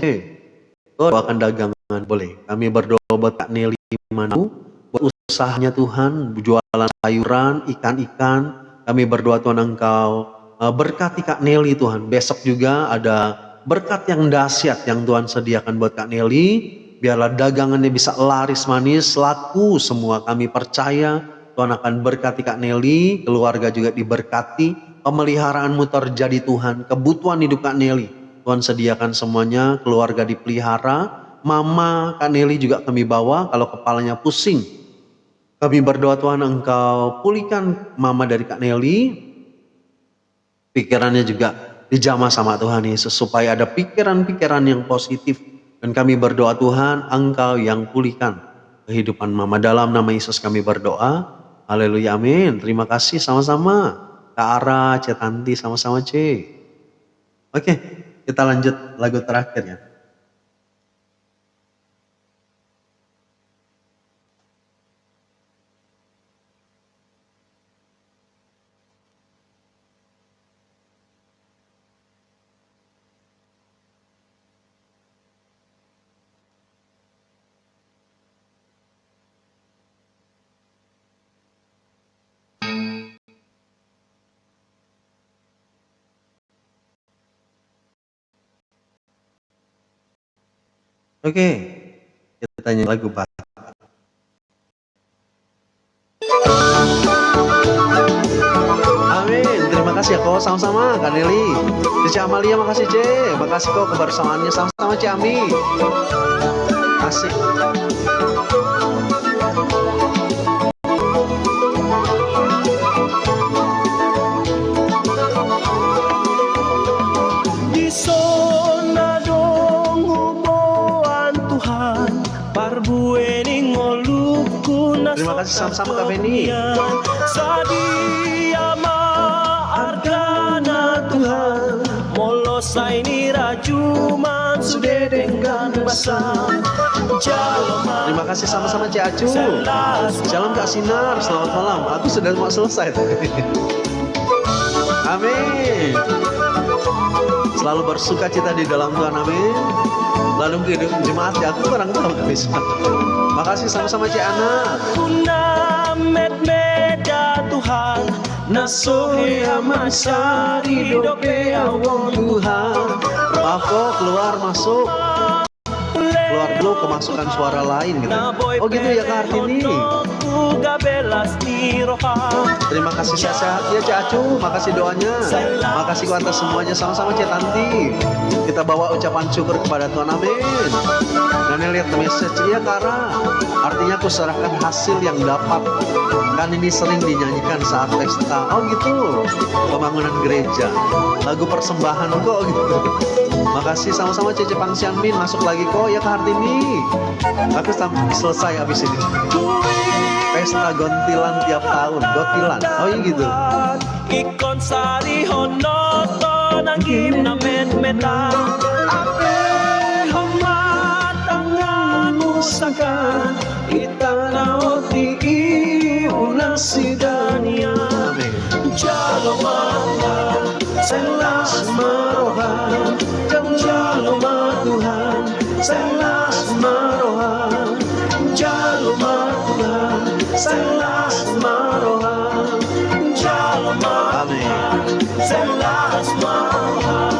kok doakan dagangan boleh. Kami berdoa buat Kak Nelly Manu, buat usahanya Tuhan, jualan sayuran, ikan-ikan. Kami berdoa Tuhan Engkau berkati Kak Nelly Tuhan. Besok juga ada berkat yang dahsyat yang Tuhan sediakan buat Kak Nelly. Biarlah dagangannya bisa laris manis, laku semua. Kami percaya Tuhan akan berkati Kak Nelly, keluarga juga diberkati, pemeliharaanmu terjadi Tuhan, kebutuhan hidup Kak Nelly Tuhan sediakan semuanya, keluarga dipelihara. Mama Kak Nelly juga kami bawa kalau kepalanya pusing. Kami berdoa Tuhan Engkau pulihkan mama dari Kak Nelly, pikirannya juga dijamah sama Tuhan Yesus supaya ada pikiran-pikiran yang positif. Dan kami berdoa Tuhan Engkau yang pulihkan kehidupan mama. Dalam nama Yesus kami berdoa. Haleluya, amin. Terima kasih sama-sama. Kak Ara, C Tanti, sama-sama C. Oke, kita lanjut lagu terakhir ya. Oke, kita nyanyi lagu Batak. Amin, terima kasih ya kok, sama-sama Kak Nelly. Cici Amalia makasih C, makasih kok kebersamaannya, sama-sama C Ami. Asik. Terima kasih sama-sama Kak Beni. Terima kasih sama-sama Cik Acu. Shalom Kak Sinar, selamat malam. Aku sudah mau selesai. Amin. Selalu bersuka cita di dalam Tuhan, amin. Lalu kehidupan jemaat ya, aku kurang tahu gak bisa. Makasih sama-sama Cik Ana. Tuhan nasoya masari dope awon Tuhan. Maaf kok keluar masuk. Keluar dulu kemasukan suara lain gitu. Oh gitu ya Kak Artini. Terima kasih sehat-sehat ya Cik Acu. Makasih doanya. Makasih atas semuanya, sama-sama Cik Tanti. Kita bawa ucapan syukur kepada Tuhan, amin. Dan lihat message ya Kara. Artinya aku serahkan hasil yang dapat. Kan ini sering dinyanyikan saat pesta. Oh gitu. Pembangunan gereja. Lagu persembahan kok gitu. Makasih sama-sama Cece Pangsianmin. Masuk lagi kok ya Kak Hartini. Aku selesai habis ini. Pesta gontilan tiap tahun. Gontilan. Oh iya gitu. Ikon sari honoto nangim na met-meta. Ape homat tanganmu saka. Itanaoti iunang sidania. Jalomana selas maroha. Jaloma Tuhan selas maroha. Jaloma Tuhan selas maroha. Jaloma Tuhan selas maroha.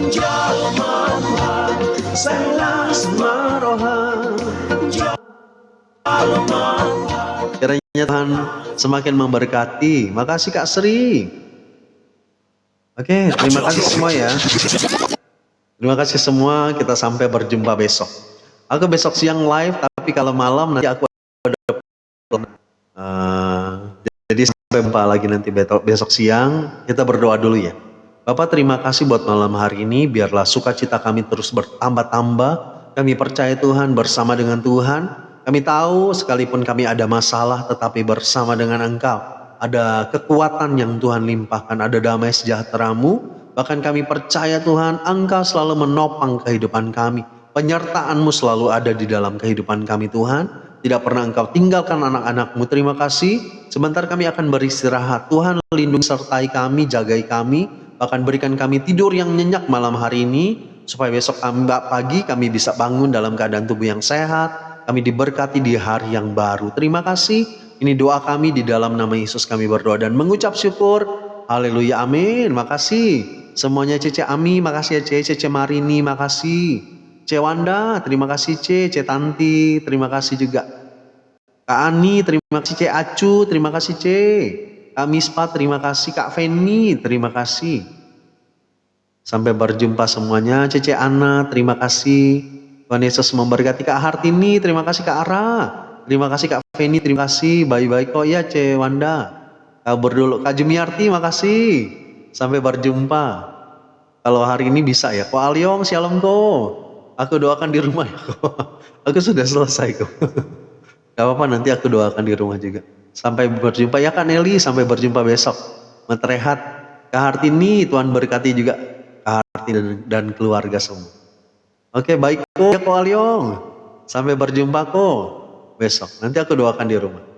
Jaloma Tuhan selas maroha. Jaloma Tuhan. Kiranya Tuhan semakin memberkati. Makasih Kak Sri. Oke, terima kasih semua ya. Terima kasih semua, kita sampai berjumpa besok. Aku besok siang live, tapi kalau malam nanti aku Eh, jadi sampai jumpa lagi nanti besok siang. Kita berdoa dulu ya. Bapak, terima kasih buat malam hari ini. Biarlah sukacita kami terus bertambah-tambah. Kami percaya Tuhan, bersama dengan Tuhan. Kami tahu sekalipun kami ada masalah, tetapi bersama dengan Engkau ada kekuatan yang Tuhan limpahkan, ada damai sejahtera-Mu. Bahkan kami percaya Tuhan, Engkau selalu menopang kehidupan kami. Penyertaan-Mu selalu ada di dalam kehidupan kami Tuhan. Tidak pernah Engkau tinggalkan anak-anak-Mu. Terima kasih. Sebentar kami akan beristirahat. Tuhan lindungi sertai kami, jagai kami. Bahkan berikan kami tidur yang nyenyak malam hari ini. Supaya besok pagi kami bisa bangun dalam keadaan tubuh yang sehat. Kami diberkati di hari yang baru. Terima kasih. Ini doa kami di dalam nama Yesus kami berdoa dan mengucap syukur. Haleluya, amin. Makasih. Semuanya Cece Ami, makasih ya Cece Marini, makasih. Ce Wanda, terima kasih Ce Tanti, terima kasih juga. Kak Ani, terima kasih Ce Acu, terima kasih Ce. Kak Mispa, terima kasih. Kak Feni, terima kasih. Sampai berjumpa semuanya. Cece Ana, terima kasih. Tuhan Yesus memberkati. Kak Hartini, terima kasih. Kak Ara, terima kasih. Kak Feni, terima kasih. Baik-baik kok ya Ce Wanda. Kabur dulu. Kak Jumiarti, makasih. Sampai berjumpa. Kalau hari ini bisa ya. Ko Alyong, shalom ko. Aku doakan di rumah ya ko. Aku sudah selesai kok. Gak apa-apa, nanti aku doakan di rumah juga. Sampai berjumpa ya Kak Nelly. Sampai berjumpa besok. Metrehat. Kak Hartini, Tuhan berkati juga Kak Hartini dan keluarga semua. Oke, baik ko Alyong. Sampai berjumpa ko besok. Nanti aku doakan di rumah.